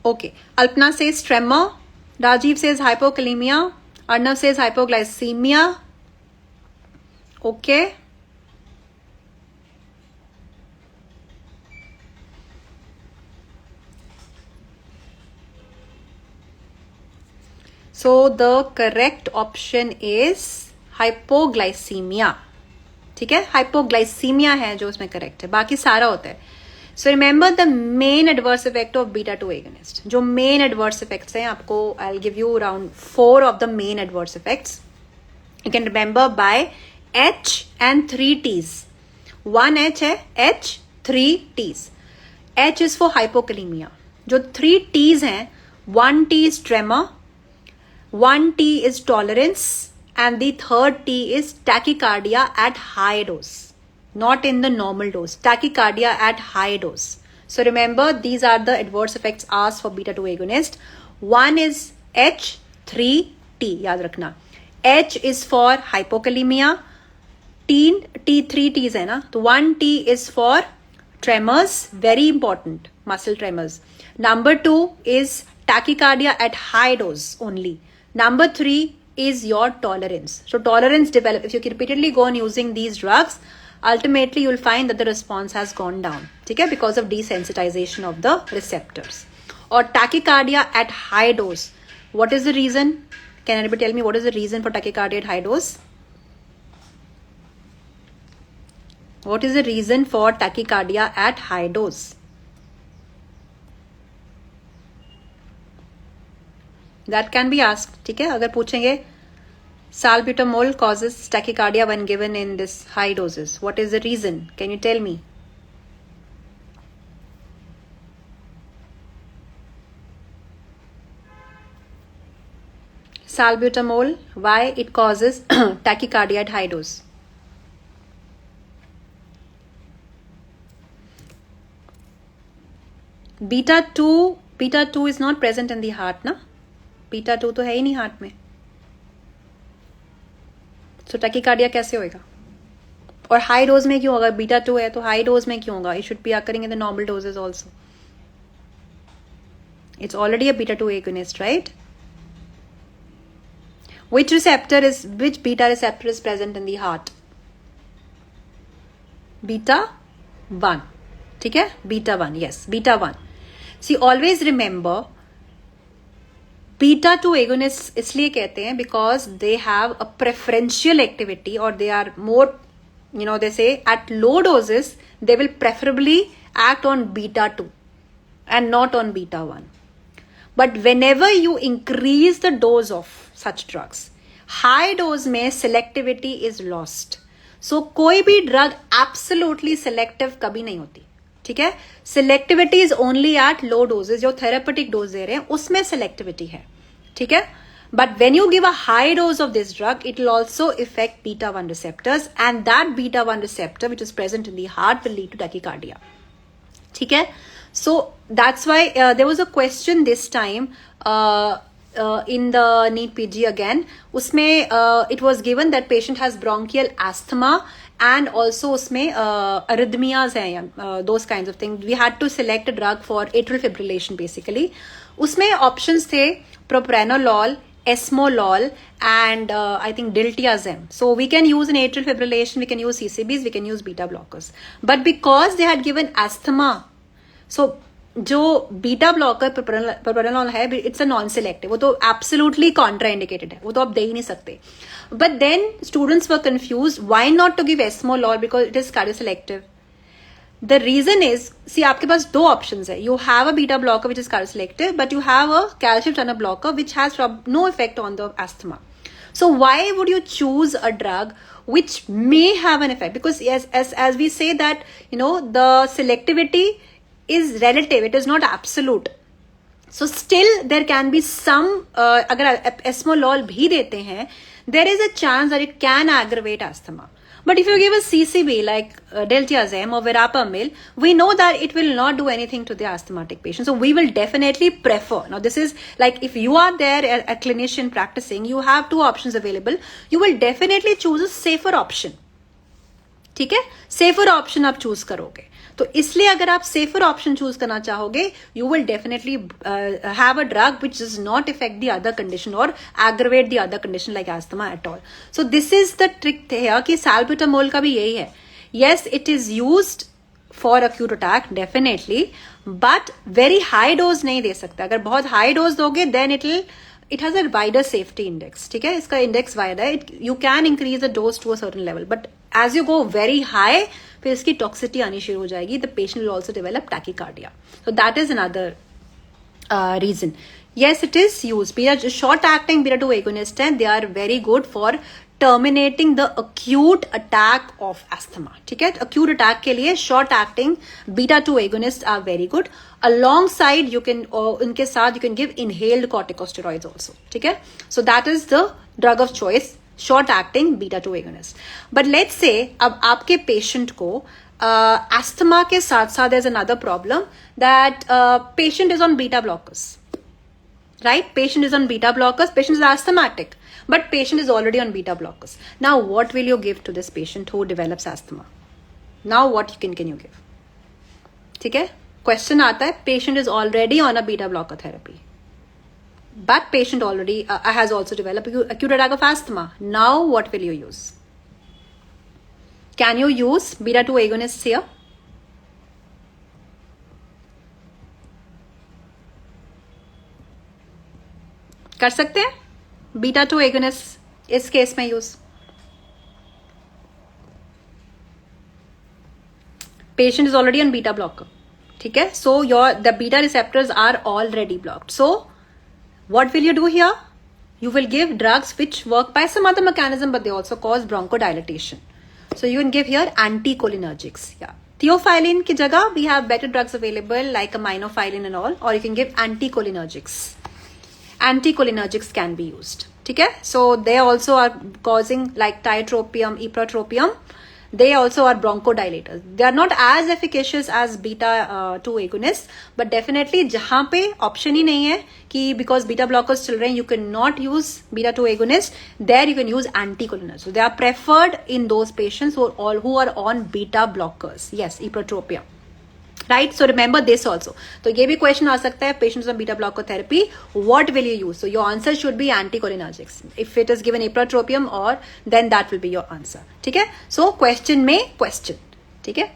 Okay. Alpna says tremor. Rajiv says hypokalemia. Arnav says hypoglycemia. Okay. So the correct option is hypoglycemia. ठीक है, hypoglycemia है जो उसमें correct है, बाकी सारा होता है. So remember the main adverse effect of beta 2 agonist. जो main adverse effects हैं आपको, I'll give you around 4 of the main adverse effects. You can remember by H and 3 T's. 1 H है H, 3 T's. H is for hypokalemia. जो 3 T's हैं, 1 T is tremor, 1 T is tolerance, and the third T is tachycardia at high dose. Not in the normal dose. Tachycardia at high dose. So remember, these are the adverse effects asked for beta 2 agonist. 1 is H, 3 T. याद रखना. H is for hypokalemia. T 3 T's है ना. तो 1 T is for tremors. Very important. Muscle tremors. Number 2 is tachycardia at high dose only. Number 3 is your tolerance. So tolerance develop. If you repeatedly go on using these drugs, ultimately you'll find that the response has gone down, ठीक है, because of desensitization of the receptors. Or tachycardia at high dose. What is the reason? Can anybody tell me what is the reason for tachycardia at high dose? What is the reason for tachycardia at high dose? That can be asked, ठीक है, अगर पूछेंगे salbutamol causes tachycardia when given in this high doses. What is the reason? Can you tell me? Salbutamol, why it causes tachycardia at high dose? Beta 2 is not present in the heart, na? Beta 2 तो है ही नहीं heart में. So tachycardia कैसे होएगा? और high dose में क्यों होगा? बीटा 2 है तो हाई डोज में क्यों होगा? It should be occurring in the normal doses also. It's already a beta 2 agonist, right? Which beta receptor is present in the heart? Beta 1. ठीक है? Beta 1, yes, beta 1. See, always remember, beta 2 agonists इसलिए कहते हैं because they have a preferential activity, or they are more, they say at low doses they will preferably act on beta 2 and not on beta 1. But whenever you increase the dose of such drugs, high dose में selectivity is lost. So कोई भी drug absolutely selective कभी नहीं होती, ठीक है. Selectivity is only at low doses. जो therapeutic dose दे रहे हैं उसमें selectivity है, ठीक है. But when you give a high dose of this drug, it will also affect beta 1 receptors, and that beta 1 receptor which is present in the heart will lead to tachycardia, ठीक है. So that's why there was a question this time in the NEET PG again. उसमें it was given that patient has bronchial asthma and also उसमें arrhythmias हैं, those kinds of things. We had to select a drug for atrial fibrillation basically. उसमें options थे propranolol, esmolol, and I think diltiazem. So we can use in atrial fibrillation, we can use CCBs, we can use beta blockers. But because they had given asthma, so जो beta blocker propranolol है, it's a non selective, वो तो absolutely contraindicated है, वो तो आप दे ही नहीं सकते. But then students were confused, why not to give esmolol because it is cardioselective. The reason is, see आपके पास दो ऑप्शंस है. You have a beta blocker which is cardioselective, but you have a calcium channel blocker which has no effect on the asthma. So why would you choose a drug which may have an effect? Because as we say that, the selectivity is relative, it is not absolute. So still there can be some, अगर esmolol भी देते हैं, there is a chance that it can aggravate asthma. But if you give a CCB like diltiazem or verapamil, we know that it will not do anything to the asthmatic patient. So we will definitely prefer. Now this is like, if you are there a clinician practicing, you have two options available. You will definitely choose a safer option. ठीक है, safer option आप choose करोगे. तो इसलिए अगर आप safer option choose करना चाहोगे, you will definitely have a drug which does not effect the other condition और aggravate the other condition like asthma at all. So this is the trick है कि साल्ब्यूटामोल का भी यही है. Yes, it is used for acute attack definitely, but very high dose नहीं दे सकता. अगर बहुत हाई डोज दोगे then it has a wider safety index. ठीक है, इसका इंडेक्स वाइड है. You can increase the dose to a certain level, but as you go very high, फिर इसकी टॉक्सिटी आनी शुरू हो जाएगी, the patient will also develop tachycardia. So that is another reason. Yes, it is used. Short acting beta 2 agonists and they are very good for terminating the acute attack of asthma. ठीक है, acute attack के लिए short acting beta 2 agonists are very good. Alongside you can उनके साथ you can give inhaled corticosteroids also. ठीक है, so that is the drug of choice, short acting beta 2 agonist. But let's say अब आपके patient को asthma के साथ साथ there's another problem that patient is on beta blockers, right? Patient is on beta blockers, patient is asthmatic, but patient is already on beta blockers. Now what will you give to this patient who develops asthma? Now what can you give? ठीक है, question आता है, patient is already on a beta blocker therapy, but patient already has also developed acute attack of asthma. Now what will you use? Can you use beta 2 agonists here? कर सकते हैं beta 2 agonist इस case में use. Patient is already on beta blocker. ठीक है, so the beta receptors are already blocked. So what will you do here? You will give drugs which work by some other mechanism, but they also cause bronchodilation. So you can give here anticholinergics. Yeah, theophylline की जगह we have better drugs available like aminophylline and all, or you can give anticholinergics. Anticholinergics can be used. ठीक है, so they also are causing like tiotropium, ipratropium. They also are bronchodilators. They are not as efficacious as beta 2 agonists, but definitely जहाँ पे option ही नहीं है कि because beta blockers चल रहे हैं you cannot use beta 2 agonists, there you can use anticholinergics. So they are preferred in those patients who are on beta blockers. Yes, ipratropium. Right, so remember this also. तो ये भी question आ सकता है, patients on beta blocker therapy, what will you use? So your answer should be anticholinergics. If it is given ipratropium or then that will be your answer. ठीक है, so question में question. ठीक है,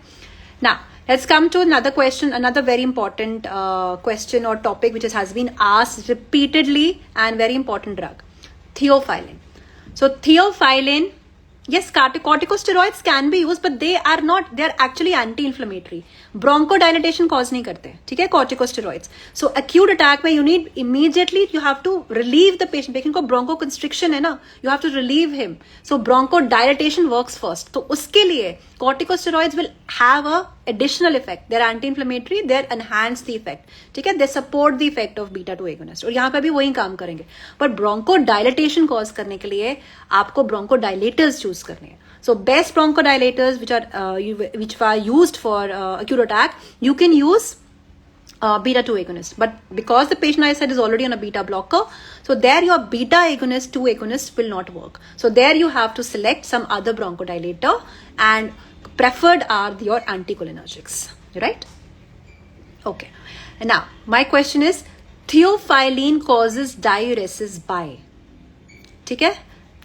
now let's come to another question, another very important question or topic which has been asked repeatedly and very important drug, theophylline. So theophylline, yes, corticosteroids can be used, but they are actually anti-inflammatory. Bronchodilation cause नहीं करते. ठीक है, corticosteroids. So acute attack में you need immediately you have to relieve the patient. Patient को bronchoconstriction है ना, you have to relieve him. So bronchodilation works first. तो उसके लिए corticosteroids will have a additional effect. They are anti-inflammatory. They enhance the effect. ठीक है, they support the effect of beta 2 agonist. और यहाँ पे भी वही काम करेंगे. पर bronchodilation cause करने के लिए आपको bronchodilators choose करने हैं. So best bronchodilators which are used for acute attack, you can use beta 2 agonist. But because the patient I said is already on a beta blocker, so there your beta agonist 2 agonist will not work. So there you have to select some other bronchodilator, and preferred are your anticholinergics. Right? Okay. And now my question is, theophylline causes diuresis by. ठीक है,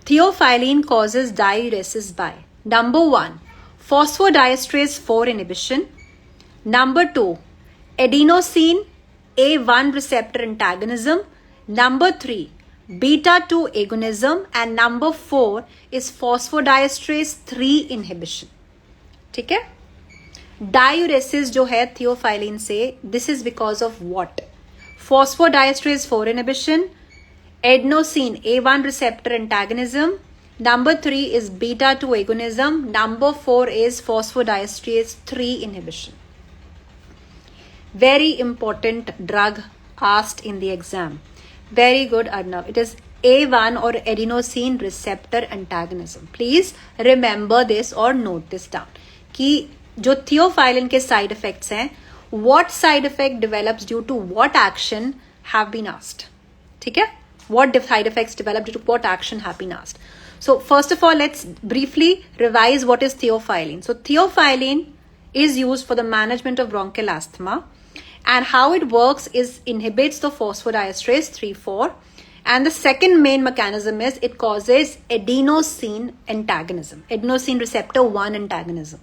theophylline causes diuresis by number 1, phosphodiesterase 4 inhibition, number 2, adenosine A1 receptor antagonism, number 3, beta 2 agonism, and number 4 is phosphodiesterase 3 inhibition. ठीक है, diuresis जो है theophylline से, this is because of what? Phosphodiesterase 4 inhibition, adenosine A1 receptor antagonism, number 3 is beta 2 agonism, number 4 is phosphodiesterase 3 inhibition. Very important drug asked in the exam. Very good, Arnav. It is A1 or adenosine receptor antagonism. Please remember this or note this down कि जो theophylline के side effects हैं, what side effect develops due to what action have been asked. ठीक है, what side effects develop due to what action have been asked. So first of all, let's briefly revise what is theophylline. So theophylline is used for the management of bronchial asthma, and how it works is inhibits the phosphodiesterase 3,4, and the second main mechanism is it causes adenosine antagonism, adenosine receptor 1 antagonism.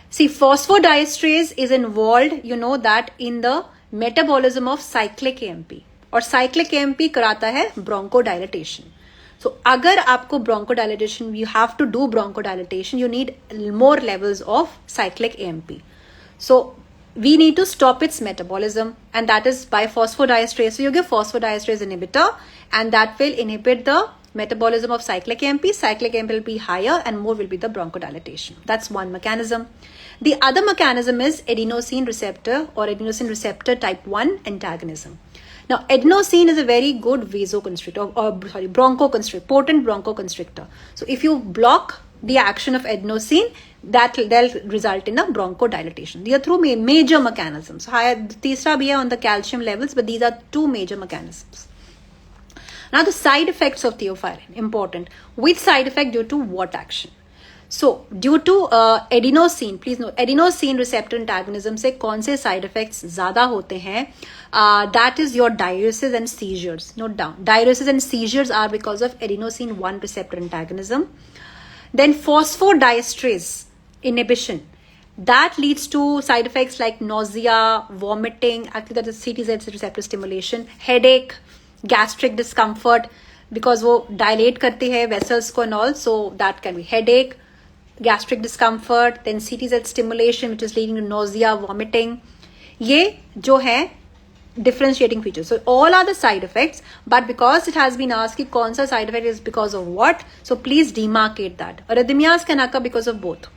See, phosphodiesterase is involved, you know that, in the metabolism of cyclic AMP. और cyclic AMP कराता है bronchodilation. So अगर आपको bronchodilation, you have to do bronchodilation, you need more levels of cyclic AMP. So we need to stop its metabolism, and that is by phosphodiesterase. So you give phosphodiesterase inhibitor, and that will inhibit the metabolism of cyclic AMP. Cyclic AMP will be higher and more will be the bronchodilation. That's one mechanism. The other mechanism is adenosine receptor or adenosine receptor type 1 antagonism. Now, adenosine is a very good vasoconstrictor, bronchoconstrictor, potent bronchoconstrictor. So, if you block the action of adenosine, that'll result in a bronchodilation. These are two major mechanisms. Teesra bhi hai on the calcium levels, but these are two major mechanisms. Now, the side effects of theophylline, important. Which side effect due to what action? So, due to adenosine, please note, adenosine receptor antagonism से कौन से side effects ज़्यादा होते हैं? That is your diuresis and seizures. Note down. Diuresis and seizures are because of adenosine 1 receptor antagonism. Then phosphodiesterase inhibition. That leads to side effects like nausea, vomiting, actually that is CTZ receptor stimulation, headache, gastric discomfort, because वो dilate करती है vessels को and all, so that can be headache, gastric discomfort, then CTZ stimulation, which is leading to nausea, vomiting. ये जो है differentiating features. So all are the side effects, but because it has been asked कि कौन सा side effect is because of what, so please demarcate that. Arrhythmias can occur because of both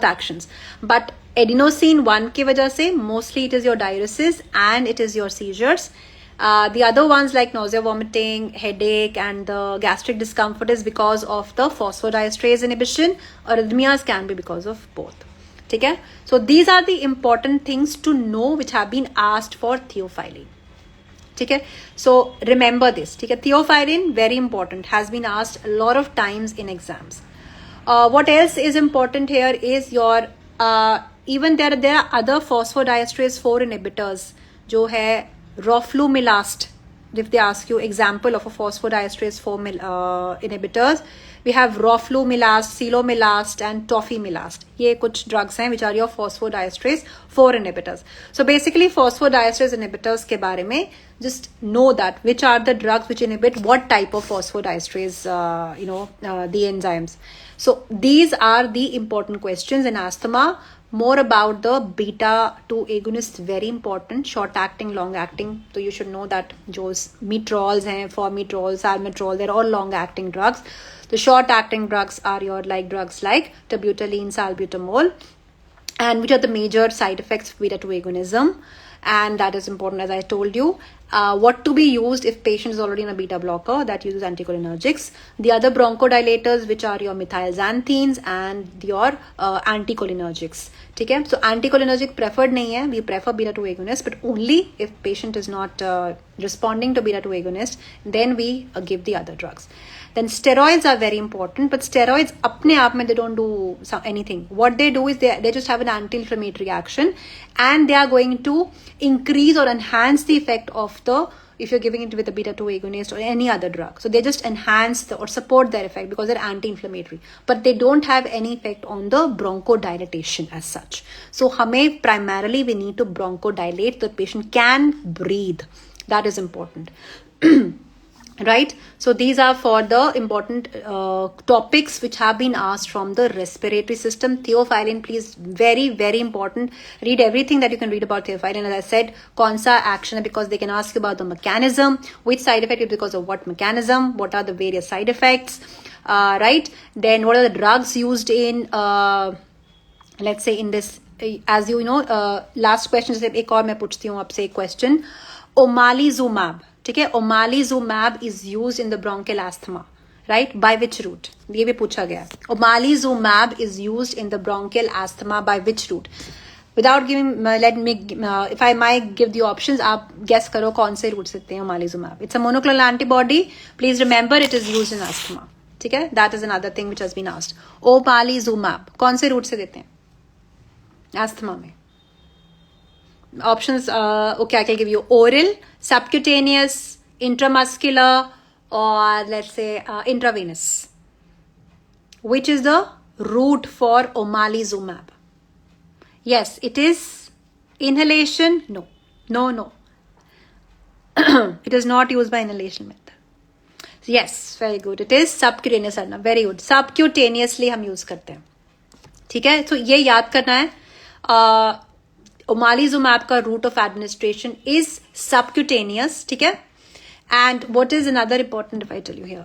actions, but adenosine 1 की वजह से mostly it is your diuresis and it is your seizures. The other ones like nausea, vomiting, headache, and the gastric discomfort is because of the phosphodiesterase inhibition. Arrhythmias can be because of both. Okay? So these are the important things to know which have been asked for theophylline. Okay? So remember this. Okay? Theophylline, very important, has been asked a lot of times in exams. What else is important here is your even there are other phosphodiesterase 4 inhibitors जो है roflumilast. If they ask you example of a phosphodiesterase 4 inhibitors, we have roflumilast, cilomilast, and tofimilast. ये कुछ drugs हैं which are your phosphodiesterase 4 inhibitors. So basically phosphodiesterase inhibitors के बारे में just know that which are the drugs which inhibit what type of phosphodiesterase, the enzymes. So these are the important questions in asthma. More about the beta 2 agonist, very important. Short acting, long acting. So you should know that जो metrols हैं, formoterol, salmeterol, they're all long acting drugs. The short acting drugs are your drugs like terbutaline, salbutamol. And which are the major side effects of beta 2 agonism? And that is important, as I told you. What to be used if patient is already in a beta blocker, that uses anticholinergics. The other bronchodilators, which are your methylxanthines and your anticholinergics. Okay? So anticholinergic preferred nahi hai. We prefer beta 2 agonist, but only if patient is not responding to beta 2 agonist, then we give the other drugs. Then steroids are very important, but steroids apne aap mein, they don't do anything. What they do is they just have an anti-inflammatory action, and they are going to increase or enhance the effect of if you're giving it with a beta 2 agonist or any other drug. So they just enhance or support their effect because they're anti-inflammatory, but they don't have any effect on the bronchodilation as such. So primarily we need to bronchodilate so the patient can breathe. That is important. Right? So these are for the important topics which have been asked from the respiratory system. Theophylline, please, very, very important. Read everything that you can read about theophylline. As I said, kaun sa action, because they can ask you about the mechanism, which side effect is because of what mechanism, what are the various side effects, right? Then what are the drugs used in, let's say in this, as you know, last question, एक और मैं पूछती हूँ आपसे एक question. Omalizumab. ठीक है, omalizumab is used in the bronchial asthma, right? By which route? ये भी पूछा गया. Omalizumab is used in the bronchial asthma by which route? Without giving, if I might give the options, आप guess करो कौन से route से देते हैं omalizumab. It's a monoclonal antibody. Please remember it is used in asthma. ठीक है? That is another thing which has been asked. Omalizumab कौन से route से देते हैं? Asthma में. Options, okay, I can give you oral, subcutaneous, intramuscular, or let's say intravenous. Which is the route for omalizumab? Yes, it is inhalation. No. It is not used by inhalation method. Yes, very good. It is subcutaneous arna. Very good. Subcutaneously हम use करते हैं. ठीक है, तो ये याद करना है. ओमालीजुमैब का route of administration is subcutaneous. ठीक है. And what is another important if I tell you here,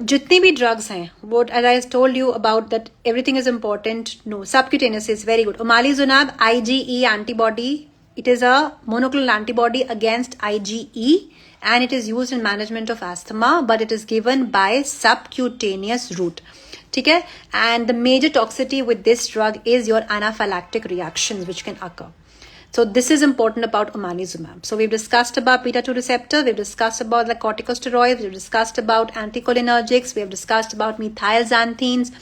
जितनी भी ड्रग्स हैं, what as I told you about that everything is important. No, subcutaneous is very good. Omalizumab IgE antibody. It is a monoclonal antibody against IgE and it is used in management of asthma, but it is given by subcutaneous route. ठीक है. And the major toxicity with this drug is your anaphylactic reactions which can occur. So this is important about omalizumab. So we've discussed about beta-2 receptor, we've discussed about the corticosteroids, we've discussed about anticholinergics, we have discussed about methylxanthines.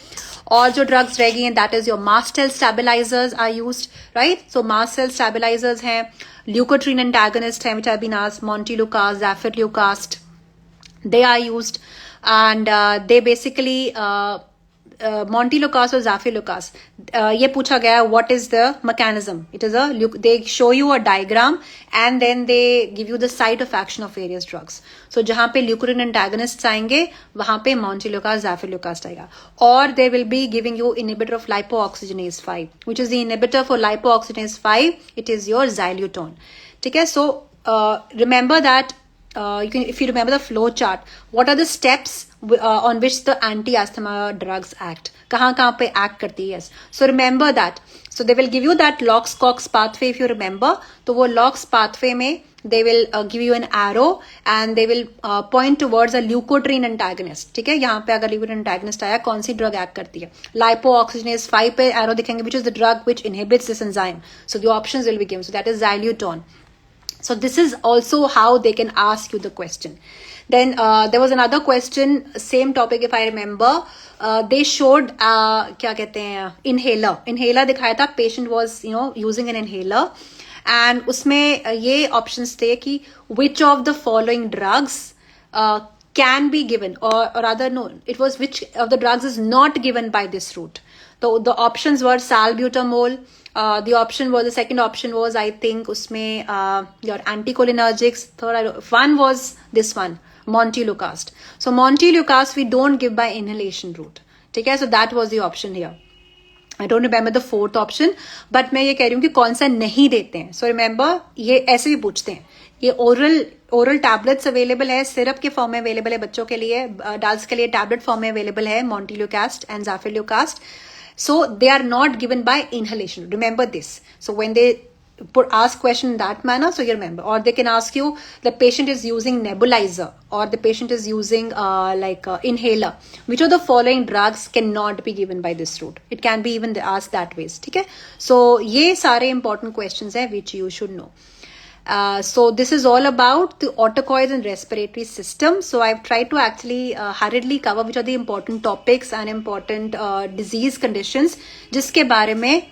All your drugs reh gayi hain, that is your mast cell stabilizers are used, right? So mast cell stabilizers hain, leukotriene antagonist hain, which have been asked, montelukast, zafirlukast, they are used, and they basically montelukast or zafirlukast, ये पूछा गया what is the mechanism. It is they show you a diagram and then they give you the site of action of various drugs. So जहाँ पे leukotriene antagonists आएंगे वहाँ पे montelukast, zafirlukast आएगा. Or they will be giving you inhibitor of lipooxygenase 5, which is the inhibitor for lipooxygenase 5. It is your xylitol. ठीक है. So remember that. If you remember the flow chart, what are the steps on which the anti-asthma drugs act? कहाँ पे act करती है? Yes. So remember that. So they will give you that LOX-COX pathway if you remember. तो वो LOX pathway में they will give you an arrow and they will point towards a leukotriene antagonist. ठीक है. यहाँ पे अगर leukotriene antagonist आया, कौन सी drug act करती है? Lipooxygenase 5 पे arrow दिखेंगे, which is the drug which inhibits this enzyme. So the options will be given. So that is xylitol. So this is also how they can ask you the question. Then there was another question, same topic if I remember. They showed क्या कहते हैं, inhaler दिखाया था. Patient was using an inhaler and उसमें ये options थे कि which of the following drugs can be given, or rather no, it was which of the drugs is not given by this route. So the options were salbutamol. The second option was, I think, usme your anticholinergics. One was this one, montelukast. So montelukast we don't give by inhalation route. Okay, so that was the option here. I don't remember the fourth option, but मैं ये कह रही हूँ कि कौन सा नहीं देते हैं. So remember, ये ऐसे भी पूछते हैं. ये oral tablets available है, syrup के form में available है बच्चों के लिए, adults के लिए tablet form में available है, montelukast and zafirlukast. So they are not given by inhalation. Remember this. So when they ask question in that manner, so you remember. Or they can ask you, the patient is using nebulizer or the patient is using inhaler. Which of the following drugs cannot be given by this route? It can be even asked that ways. Okay? So ये सारे important questions हैं which you should know. So this is all about the autacoids and respiratory system. So I've tried to actually hurriedly cover which are the important topics and important disease conditions जिसके बारे में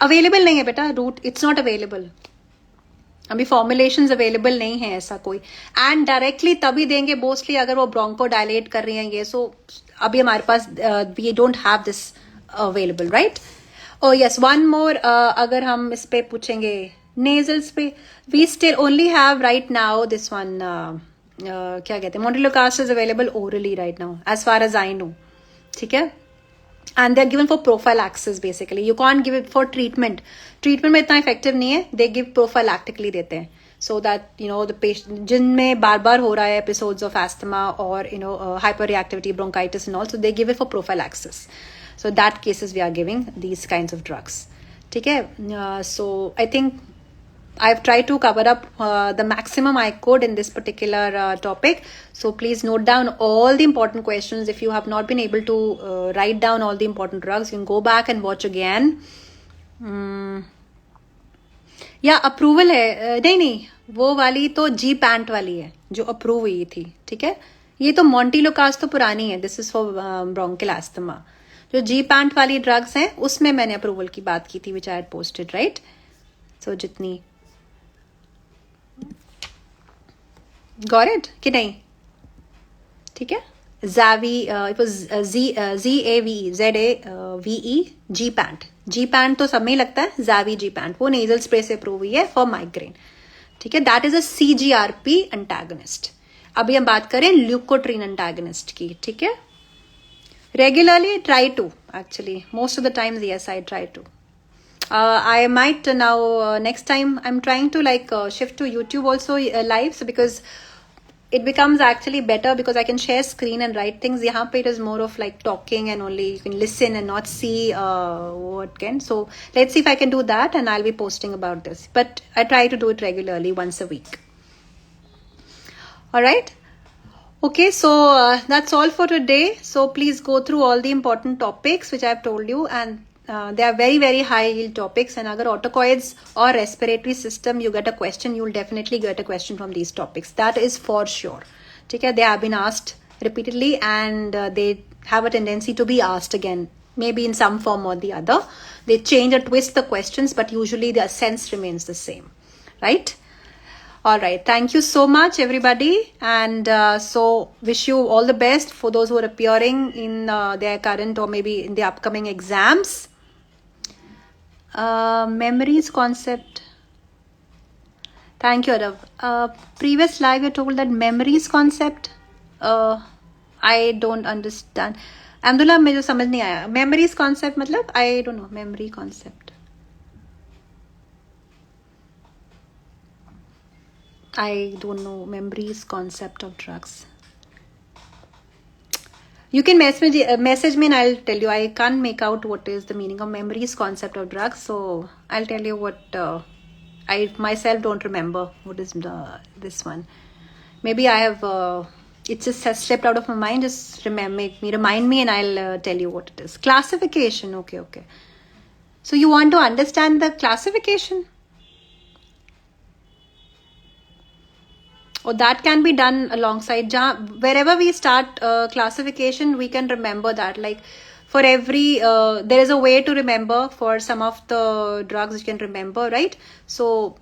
available नहीं है बेटा route. It's not available. अभी formulations available नहीं है ऐसा कोई. And directly तभी देंगे mostly अगर वो bronchodilate कर रही हैं ये. So अभी हमारे पास we don't have this available, right? Oh yes, one more अगर हम इस पे पूछेंगे nasals पे, we still only have right now this one क्या कहते हैं, montelukast is available orally right now as far as I know. ठीक है. And they're given for prophylaxis basically. You can't give it for treatment. Treatment में इतना effective नहीं है. They give prophylactically देते हैं. So that the patient जिनमें बार-बार हो रहा है episodes of asthma or hyperreactivity, bronchitis and all, so they give it for prophylaxis. So that cases we are giving these kinds of drugs. ठीक है. So I think I've tried to cover up the maximum I could in this particular topic. So please note down all the important questions. If you have not been able to write down all the important drugs, you can go back and watch again. Yeah, approval है. नहीं, वो वाली तो G pant वाली है जो approve हुई थी. ठीक है. ये तो montelukast तो पुरानी है. This is for bronchial asthma. जो G pant वाली drugs हैं उसमें मैंने approval की बात की थी, which I had posted, right? So जितनी got it कि नहीं? ठीक है. it was ZAVE G pant. G pant तो सब में ही लगता है. Zavi G pant वो nasal spray से approve हुई है for migraine. ठीक है. That is a CGRP antagonist. अभी हम बात करें ल्यूकोट्रीन एंटागनिस्ट की, ठीक है. Regularly try to, actually most of the times, yes, I try to. I might now next time I'm trying to like shift to YouTube also live, so because it becomes actually better because I can share screen and write things. Yahan pe it is more of like talking and only you can listen and not see what can. So let's see if I can do that, and I'll be posting about this, but I try to do it regularly once a week. All right. Okay, so that's all for today. So please go through all the important topics which I have told you, and they are very, very high yield topics. And agar autacoids or respiratory system you get a question, you will definitely get a question from these topics. That is for sure. Okay, they have been asked repeatedly, and they have a tendency to be asked again, maybe in some form or the other. They change or twist the questions, but usually the sense remains the same, right? All right, thank you so much everybody, and so wish you all the best for those who are appearing in their current or maybe in the upcoming exams. Memories concept, thank you Arav. Previous live you told that memories concept, I don't understand. Amdullah, मुझे समझ नहीं आया memories concept मतलब, I don't know memory concept. I don't know memories concept of drugs. You can message me and I'll tell you. I can't make out what is the meaning of memories concept of drugs, so I'll tell you what I myself don't remember what is this one. Maybe I have it just has slipped out of my mind. Just remind me and I'll tell you what it is. Classification. Okay. So you want to understand the classification? Or that can be done alongside. Wherever we start classification, we can remember that. Like for every, there is a way to remember for some of the drugs you can remember, right? So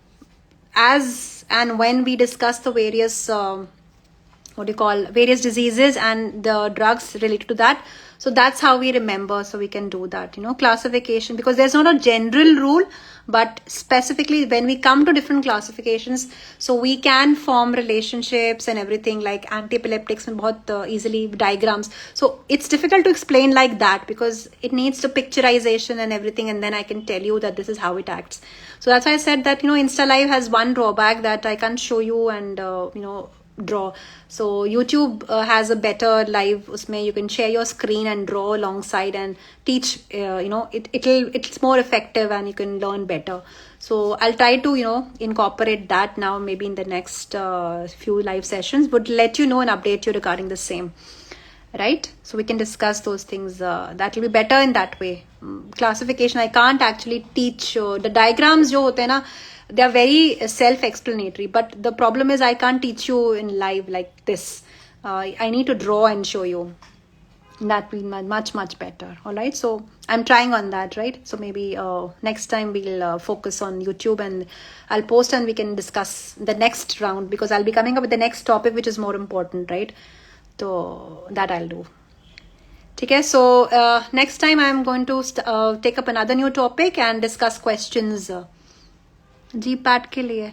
as and when we discuss the various, various diseases and the drugs related to that, so that's how we remember. So we can do that, classification, because there's not a general rule, but specifically when we come to different classifications, so we can form relationships and everything, like anti-epileptics and bahut easily diagrams. So it's difficult to explain like that because it needs the picturization and everything, and then I can tell you that this is how it acts. So that's why I said that Insta Live has one drawback, that I can't show you and draw. So YouTube has a better live, usme you can share your screen and draw alongside and teach. It's more effective and you can learn better. So I'll try to incorporate that now, maybe in the next few live sessions, but let you know and update you regarding the same, right? So we can discuss those things. That will be better in that way. Classification I can't actually teach. The diagrams jo hote na, they are very self-explanatory, but the problem is I can't teach you in live like this. I need to draw and show you. That will be much better. All right, so I'm trying on that, right? So maybe next time we'll focus on YouTube, and I'll post and we can discuss the next round, because I'll be coming up with the next topic which is more important, right? So that I'll do. Okay, so next time I'm going to take up another new topic and discuss questions. GPAT के लिए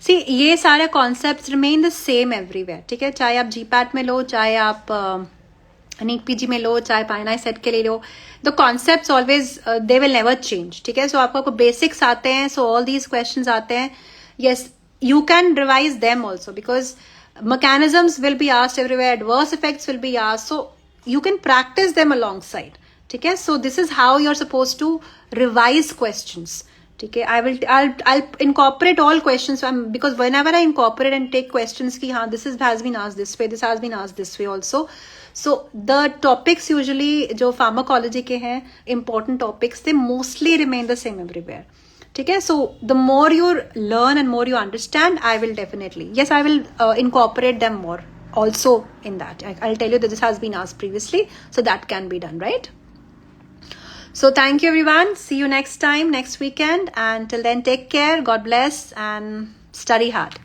सी ये सारे concepts remain the same everywhere, ठीक है? चाहे आप GPAT में लो, चाहे आप नीट PG में लो, चाहे पाइनाई सेट के लिए लो, the concepts always they will never change, ठीक है? सो आपको बेसिक्स आते हैं, सो ऑल दीज क्वेश्चंस आते हैं. Yes, you can revise them also, because mechanisms will be asked everywhere, adverse effects will be asked, so you can practice them alongside. Okay, so this is how you're supposed to revise questions. Okay, I'll incorporate all questions, because whenever I incorporate and take questions ki this has been asked this way, this has been asked this way also. So the topics usually jo pharmacology ke hain, important topics, they mostly remain the same everywhere. Okay, so the more you learn and more you understand, I will definitely, yes, I will incorporate them more also in that. I'll tell you that this has been asked previously, so that can be done, right? So thank you everyone. See you next time, next weekend. And till then, take care. God bless and study hard.